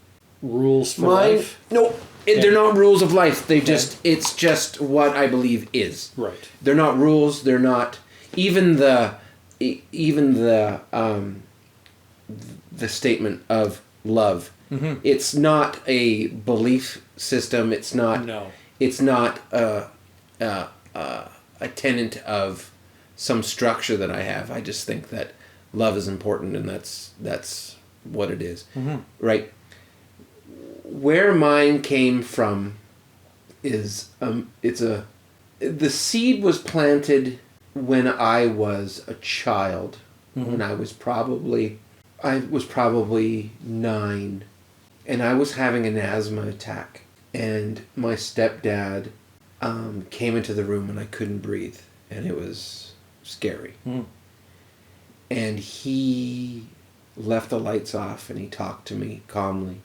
Rules for life? No, they're not rules of life. It's just what I believe is. Right. They're not rules. They're not even the statement of love. Mm-hmm. It's not a belief system. It's not. No. It's not a tenet of some structure that I have. I just think that love is important, and that's what it is. Mm-hmm. Right. Where mine came from is the seed was planted when I was a child. Mm-hmm. When I was probably 9, and I was having an asthma attack, and my stepdad came into the room and I couldn't breathe, and it was scary. Mm. And he left the lights off and he talked to me calmly.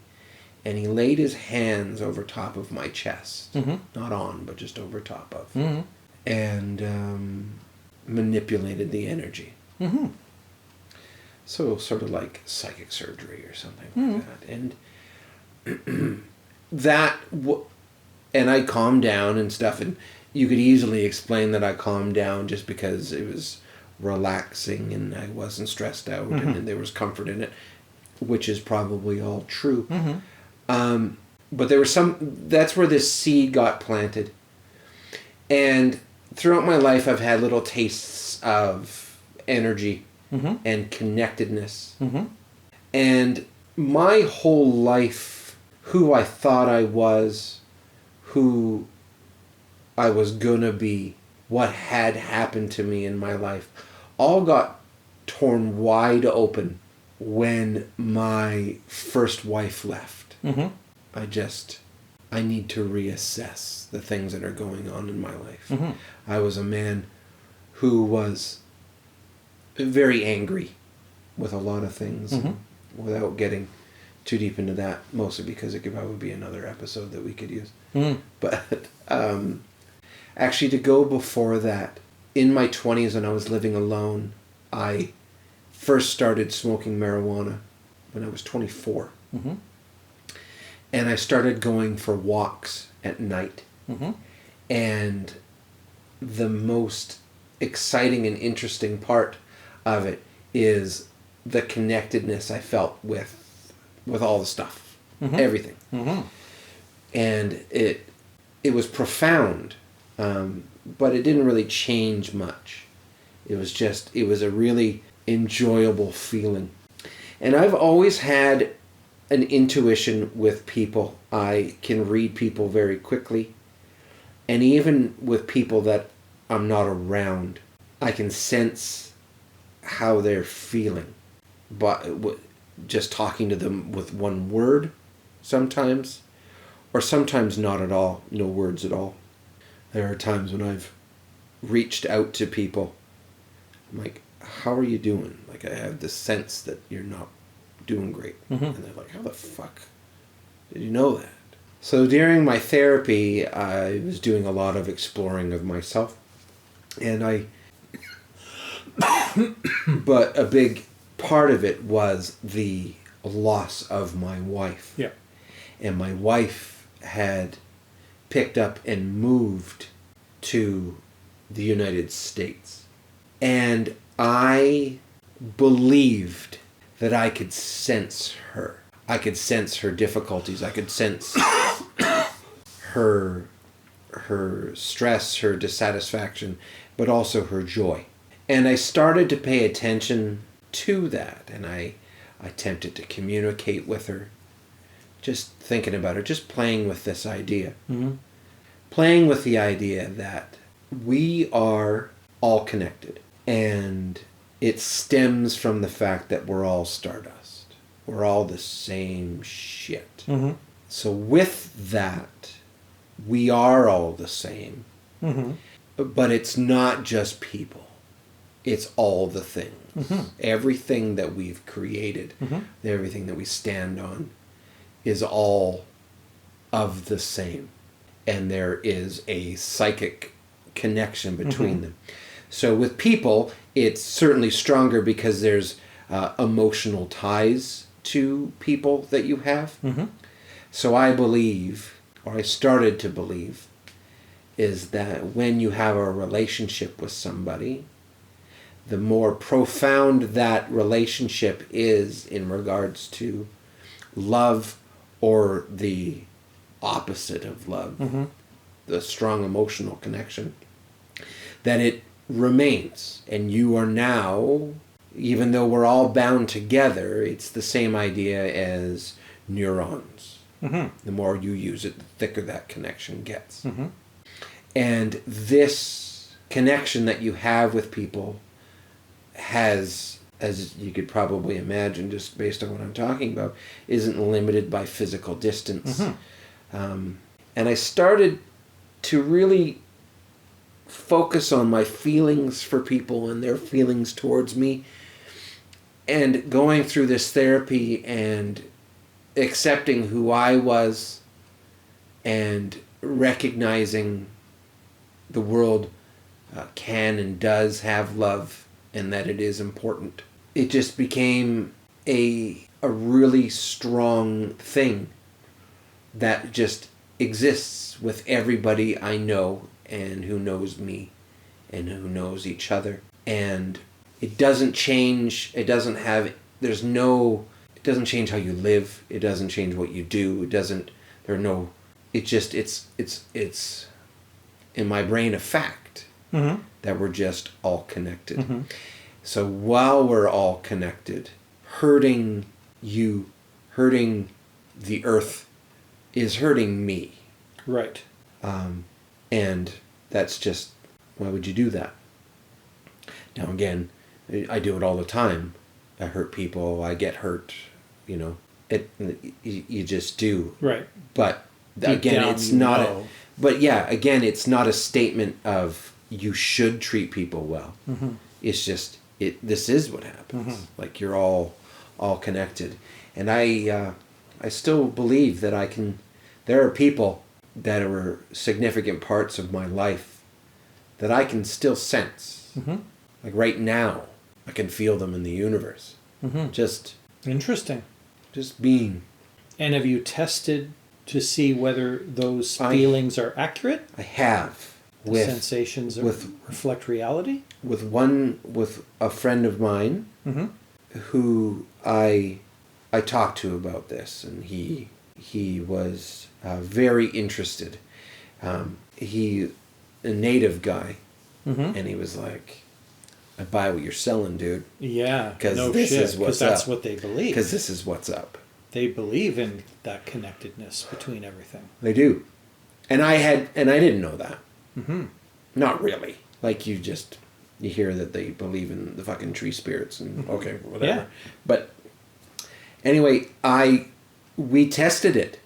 And he laid his hands over top of my chest. Mm-hmm. Not on, but just over top of. Mm-hmm. And manipulated the energy. Mm-hmm. So sort of like psychic surgery or something like that. And and I calmed down and stuff. And you could easily explain that I calmed down just because it was relaxing and I wasn't stressed out, and there was comfort in it, which is probably all true. Mm-hmm. But there was that's where this seed got planted. And throughout my life, I've had little tastes of energy and connectedness. Mm-hmm. And my whole life, who I thought I was, who I was gonna be, what had happened to me in my life, all got torn wide open when my first wife left. Mm-hmm. I just I need to reassess the things that are going on in my life. Mm-hmm. I was a man who was very angry with a lot of things, Mm-hmm. without getting too deep into that, mostly because it could probably be another episode that we could use. Mm-hmm. But actually, to go before that, in my 20s when I was living alone, I first started smoking marijuana when I was 24. Mm-hmm. And I started going for walks at night. Mm-hmm. And the most exciting and interesting part of it is the connectedness I felt with all the stuff, Mm-hmm. everything. Mm-hmm. And it was profound, but it didn't really change much. It was a really enjoyable feeling. And I've always had an intuition with people. I can read people very quickly. And even with people that I'm not around, I can sense how they're feeling. But just talking to them with one word sometimes, or sometimes not at all, no words at all. There are times when I've reached out to people. I'm like, how are you doing? Like, I have this sense that you're not doing great. Mm-hmm. And they're like, how the fuck did you know that? So during my therapy, I was doing a lot of exploring of myself. And but a big part of it was the loss of my wife. Yeah. And my wife had picked up and moved to the United States. And I believed that I could sense her. I could sense her difficulties. I could sense her stress, her dissatisfaction, but also her joy. And I started to pay attention to that, and I attempted to communicate with her, just thinking about her, just playing with this idea. Mm-hmm. Playing with the idea that we are all connected, and it stems from the fact that we're all stardust. We're all the same shit. Mm-hmm. So with that, we are all the same. Mm-hmm. But it's not just people. It's all the things. Mm-hmm. Everything that we've created, Mm-hmm. everything that we stand on, is all of the same. And there is a psychic connection between Mm-hmm. them. So with people, it's certainly stronger because there's emotional ties to people that you have. Mm-hmm. So I believe, or I started to believe, is that when you have a relationship with somebody, the more profound that relationship is in regards to love or the opposite of love, Mm-hmm. the strong emotional connection, that it remains. And you are now, even though we're all bound together, it's the same idea as neurons. Mm-hmm. The more you use it, the thicker that connection gets. Mm-hmm. And this connection that you have with people has, as you could probably imagine, just based on what I'm talking about, isn't limited by physical distance. Mm-hmm. And I started to really focus on my feelings for people and their feelings towards me. And going through this therapy and accepting who I was and recognizing the world can and does have love and that it is important. It just became a really strong thing that just exists with everybody I know and who knows me and who knows each other. And it doesn't change, it doesn't change how you live, it doesn't change what you do, it's in my brain a fact Mm-hmm. that we're just all connected. Mm-hmm. So while we're all connected, hurting the earth is hurting me. Right. And that's just, why would you do that? Now again, I do it all the time. I hurt people, I get hurt, you just do. Right. But Again, down, it's you not. know. But yeah, again, it's not a statement of you should treat people well. Mm-hmm. It's just this is what happens. Mm-hmm. Like you're all connected, and I still believe that I can. There are people that are significant parts of my life that I can still sense. Mm-hmm. Like right now, I can feel them in the universe. Mm-hmm. Just Interesting. being. And have you tested to see whether those feelings are accurate? I have The sensations reflect reality? with a friend of mine Mm-hmm. who I talked to about this, and he was very interested. He a native guy, Mm-hmm. and he was like, "I buy what you're selling, dude. Yeah, 'Cause no this shit, is what's because that's up. what they believe. Because this is what's up." They believe in that connectedness between everything. They do, and I didn't know that. Mm-hmm. Not really. Like you hear that they believe in the fucking tree spirits and okay, whatever. Yeah. But anyway, we tested it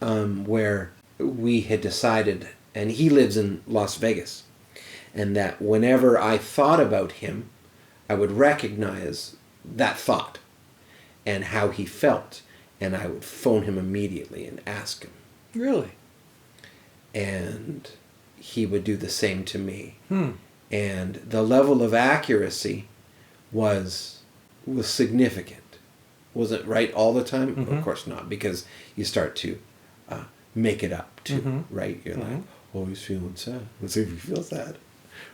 where we had decided, and he lives in Las Vegas, and that whenever I thought about him, I would recognize that thought and how he felt, and I would phone him immediately and ask him. Really? And he would do the same to me. Hmm. And the level of accuracy was significant. Was it right all the time? Mm-hmm. Of course not, because you start to make it up too, Mm-hmm. right? You're Mm-hmm. like, oh, he's feeling sad. Let's see if he feels sad,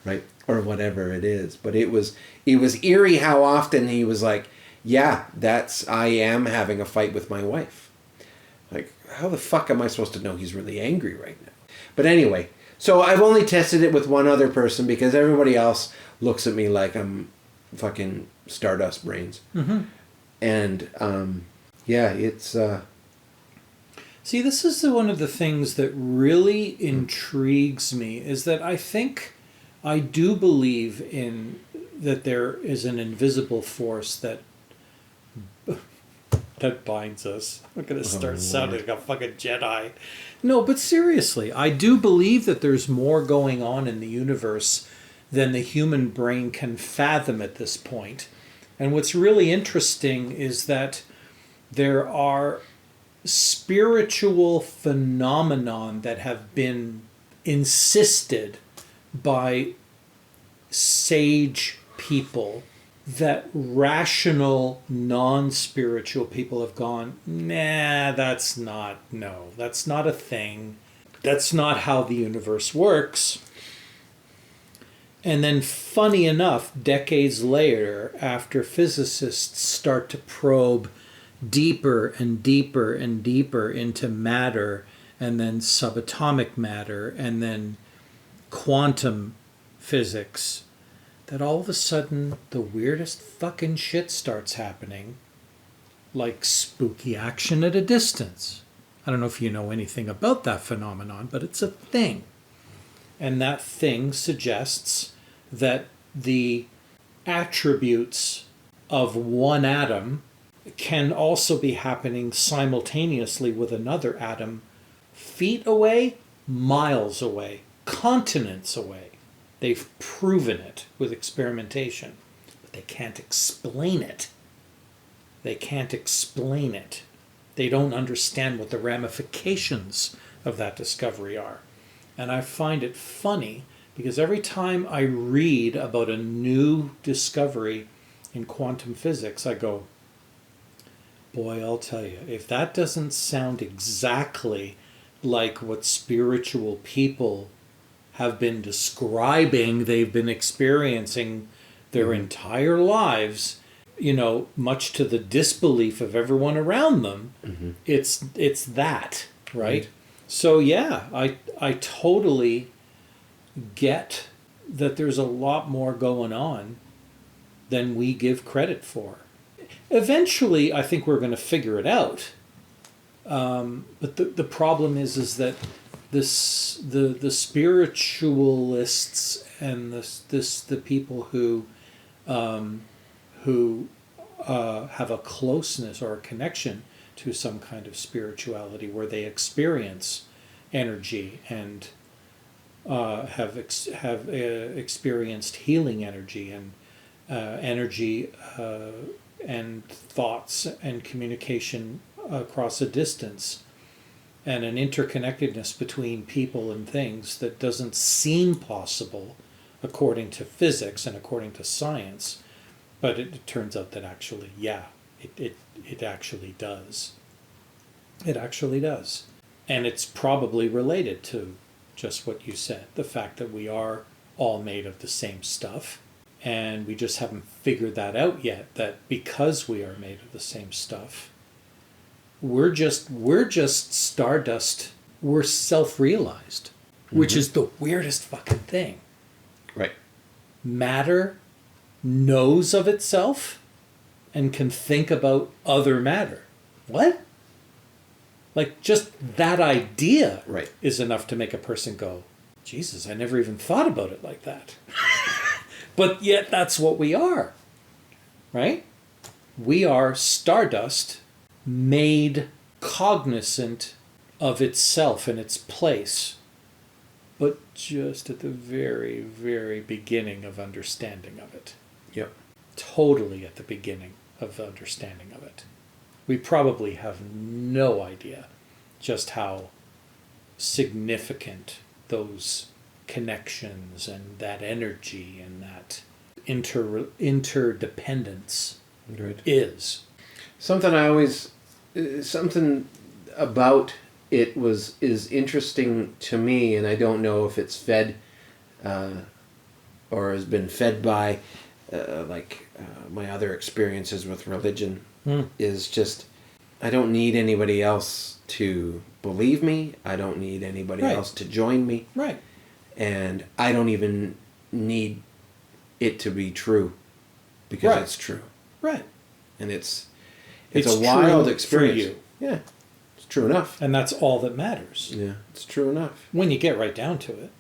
right? Or whatever it is. But it was eerie how often he was like, yeah, I am having a fight with my wife. Like, how the fuck am I supposed to know he's really angry right now? But anyway, so I've only tested it with one other person because everybody else looks at me like I'm fucking stardust brains. Mm-hmm. And yeah, it's See, this is one of the things that really intrigues me, is that I do believe in that there is an invisible force that binds us. I'm going to start sounding like a fucking Jedi. No, but seriously, I do believe that there's more going on in the universe than the human brain can fathom at this point. And what's really interesting is that there are spiritual phenomenon that have been insisted by sage people that rational, non-spiritual people have gone, nah, that's not a thing. That's not how the universe works. And then, funny enough, decades later, after physicists start to probe deeper and deeper and deeper into matter, and then subatomic matter, and then quantum physics, that all of a sudden the weirdest fucking shit starts happening, like spooky action at a distance. I don't know if you know anything about that phenomenon, but it's a thing. And that thing suggests that the attributes of one atom can also be happening simultaneously with another atom feet away, miles away, continents away. They've proven it with experimentation, but they can't explain it. They can't explain it. They don't understand what the ramifications of that discovery are. And I find it funny because every time I read about a new discovery in quantum physics, I go, boy, I'll tell you, if that doesn't sound exactly like what spiritual people have been describing, they've been experiencing their entire lives, much to the disbelief of everyone around them, it's that, right? So yeah, I totally get that there's a lot more going on than we give credit for. Eventually, I think we're going to figure it out. But the problem is that the spiritualists and the people who have a closeness or a connection to some kind of spirituality where they experience energy and have experienced healing energy and energy and thoughts and communication across a distance and an interconnectedness between people and things that doesn't seem possible according to physics and according to science, but it turns out that actually, it actually does. It actually does. And it's probably related to just what you said, the fact that we are all made of the same stuff, and we just haven't figured that out yet, that because we are made of the same stuff, we're just stardust. We're self-realized, which is the weirdest fucking thing. Right. Matter knows of itself and can think about other matter. What? Like, just that idea is enough to make a person go, Jesus, I never even thought about it like that. But yet that's what we are, right? We are stardust made cognizant of itself and its place, but just at the very, very beginning of understanding of it. Yep. Totally at the beginning of the understanding of it. We probably have no idea just how significant those connections and that energy and that interdependence is. Something about it is interesting to me, and I don't know if it's fed or has been fed by my other experiences with religion. Is just, I don't need anybody else to believe me. I don't need anybody else to join me. Right. And I don't even need it to be true, because it's true. Right. And it's a wild experience. For you. Yeah. It's true enough. And that's all that matters. Yeah, it's true enough. When you get right down to it.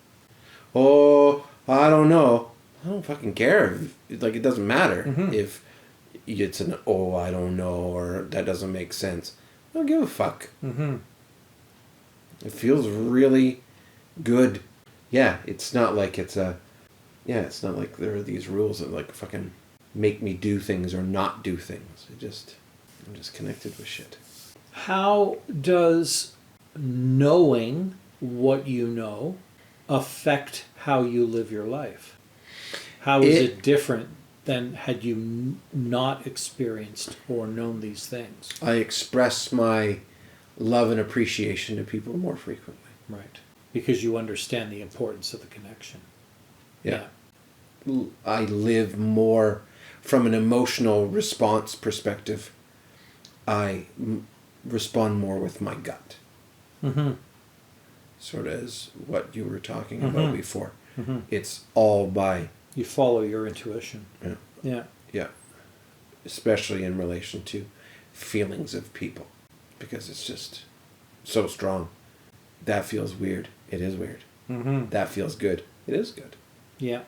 Oh, I don't know. I don't fucking care. It doesn't matter if it's an I don't know, or that doesn't make sense. I don't give a fuck. It feels really good. Yeah, it's not like it's not like there are these rules that like fucking make me do things or not do things. I'm just connected with shit. How does knowing what you know affect how you live your life? How is it different than had you not experienced or known these things? I express my love and appreciation to people more frequently. Right. Because you understand the importance of the connection. Yeah. I live more from an emotional response perspective. I respond more with my gut. Sort of as what you were talking about before. It's all by... You follow your intuition. Yeah. Yeah. Yeah. Especially in relation to feelings of people. Because it's just so strong. That feels weird. It is weird. That feels good. It is good. Yeah.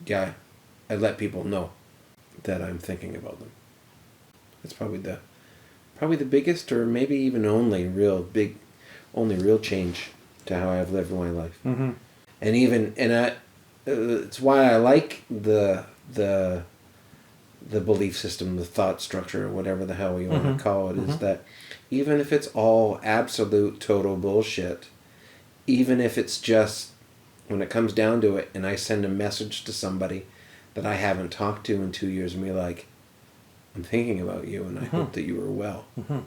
Yeah. I let people know that I'm thinking about them. It's probably the biggest, or maybe even only real change to how I've lived my life. It's why I like the belief system, the thought structure, or whatever the hell you want to call it, is that even if it's all absolute total bullshit, even if it's just, when it comes down to it, and I send a message to somebody that I haven't talked to in 2 years, and be like, I'm thinking about you, and I hope that you are well. Well,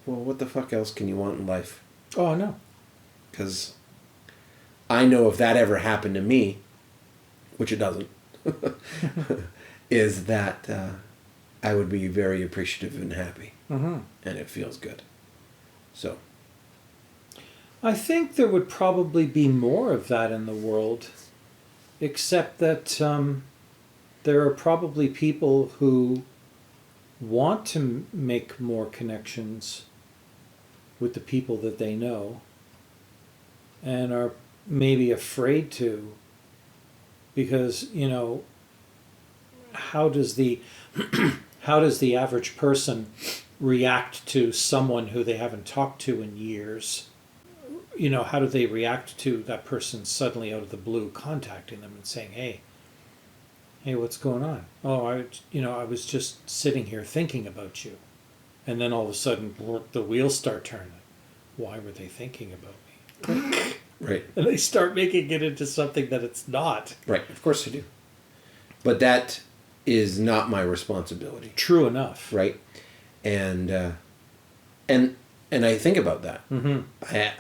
what the fuck else can you want in life? Oh, I know. Because I know if that ever happened to me, which it doesn't, is that I would be very appreciative and happy. And it feels good. So. I think there would probably be more of that in the world, except that there are probably people who want to make more connections with the people that they know and are maybe afraid to, because, how does the average person react to someone who they haven't talked to in years? You know, how do they react to that person suddenly out of the blue contacting them and saying, hey, what's going on? Oh, I was just sitting here thinking about you. And then all of a sudden, the wheels start turning. Why were they thinking about me? Right. And they start making it into something that it's not. Right. Of course they do. But that is not my responsibility. True enough. Right. And I think about that. Mm-hmm.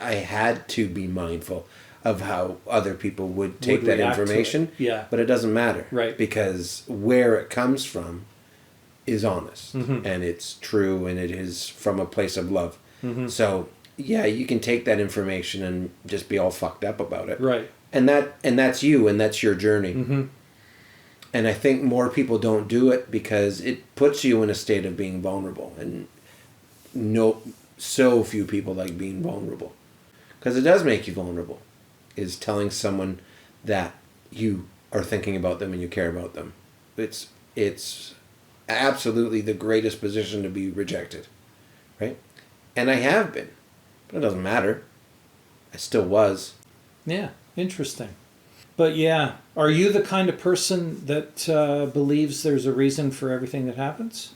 I had to be mindful of how other people would take Would that react to information. it. Yeah. But it doesn't matter. Right. Because where it comes from is honest. Mm-hmm. And it's true, and it is from a place of love. Mm-hmm. So, yeah, you can take that information and just be all fucked up about it. Right. And that's you, and that's your journey. Mm-hmm. And I think more people don't do it because it puts you in a state of being vulnerable. And so few people like being vulnerable. Because it does make you vulnerable, is telling someone that you are thinking about them and you care about them. It's absolutely the greatest position to be rejected. Right? And I have been. But it doesn't matter. I still was. Yeah, interesting. But yeah, are you the kind of person that believes there's a reason for everything that happens?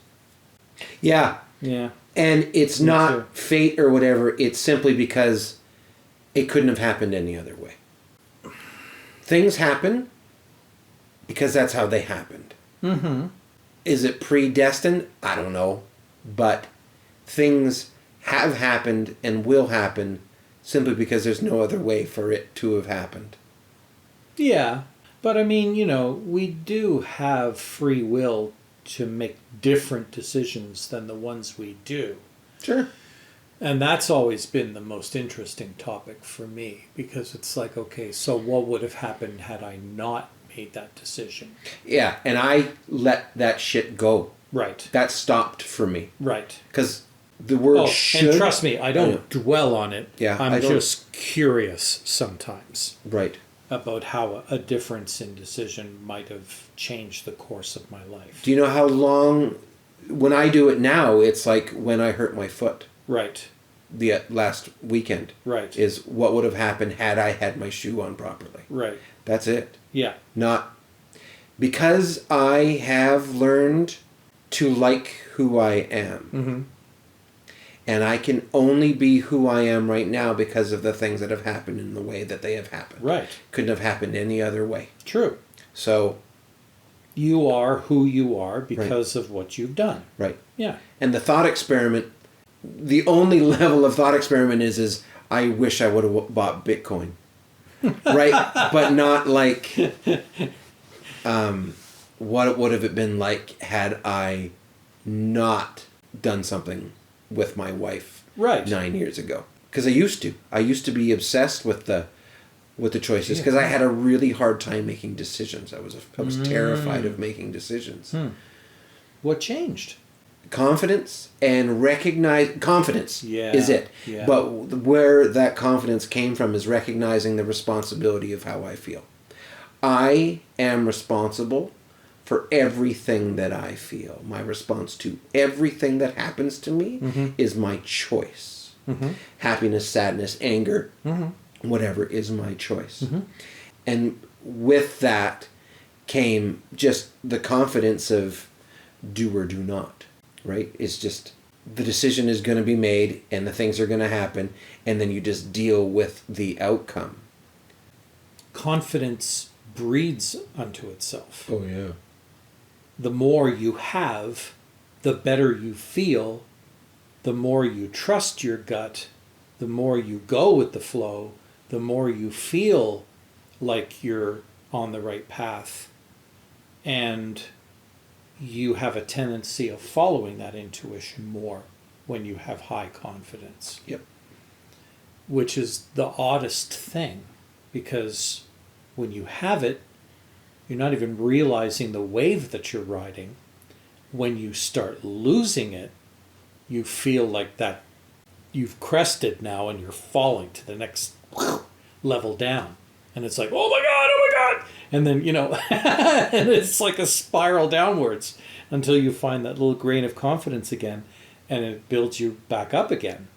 Yeah. Yeah. And it's Me not too. fate or whatever. It's simply because it couldn't have happened any other way. Things happen because that's how they happened. Mm-hmm. Is it predestined? I don't know. But things have happened and will happen simply because there's no other way for it to have happened. Yeah, but I mean, you know, we do have free will to make different decisions than the ones we do. Sure. And that's always been the most interesting topic for me, because it's like, okay, so what would have happened had I not made that decision? Yeah, and I let that shit go. Right. That stopped for me. Right. Because the word should... And trust me, I don't dwell on it. Yeah, I'm just curious sometimes. Right. About how a difference in decision might have changed the course of my life. Do you know how long... When I do it now, it's like when I hurt my foot. Right. The last weekend. Right. Is what would have happened had I had my shoe on properly. Right. That's it. Yeah. Not... Because I have learned to like who I am. Mm-hmm. And I can only be who I am right now because of the things that have happened in the way that they have happened. Right. Couldn't have happened any other way. True. So... You are who you are because of what you've done. Right. Yeah. And the thought experiment, the only level of thought experiment is I wish I would have bought Bitcoin. Right? But not like, what would have it been like had I not done something with my wife Right. 9 years ago? Because I used to. I used to be obsessed with the choices because I had a really hard time making decisions. I was terrified of making decisions. What changed? Confidence and confidence is it. Yeah. But where that confidence came from is recognizing the responsibility of how I feel. I am responsible for everything that I feel. My response to everything that happens to me is my choice. Happiness, sadness, anger, whatever is my choice. And with that came just the confidence of do or do not, right? It's just the decision is going to be made and the things are going to happen, and then you just deal with the outcome. Confidence breeds unto itself. Oh, yeah. The more you have, the better you feel, the more you trust your gut, the more you go with the flow, the more you feel like you're on the right path, and you have a tendency of following that intuition more when you have high confidence. Yep. Which is the oddest thing, because when you have it, you're not even realizing the wave that you're riding. When you start losing it, you feel like that you've crested now and you're falling to the next level down. And it's like, oh my God. And then, and it's like a spiral downwards until you find that little grain of confidence again. and it builds you back up again.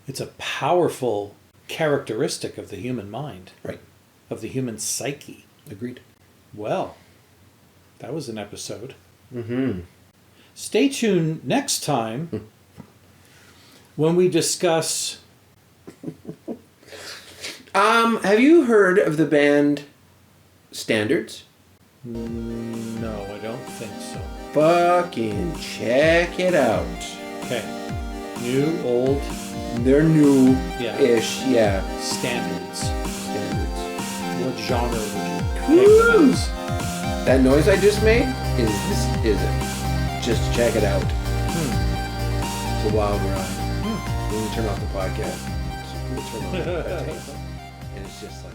It's a powerful characteristic of the human mind, Right. of the human psyche. Agreed. Well, that was an episode. Mm-hmm. Stay tuned next time when we discuss... Have you heard of the band Standards? No, I don't think so. Fucking check it out. Okay. New, old, They're new-ish, yeah. standards. Standards. What genre would you pick Woo! them as? That noise I just made is it. Just check it out. It's a wild ride. When we turn off the podcast, we'll turn on the podcast, and it's just like...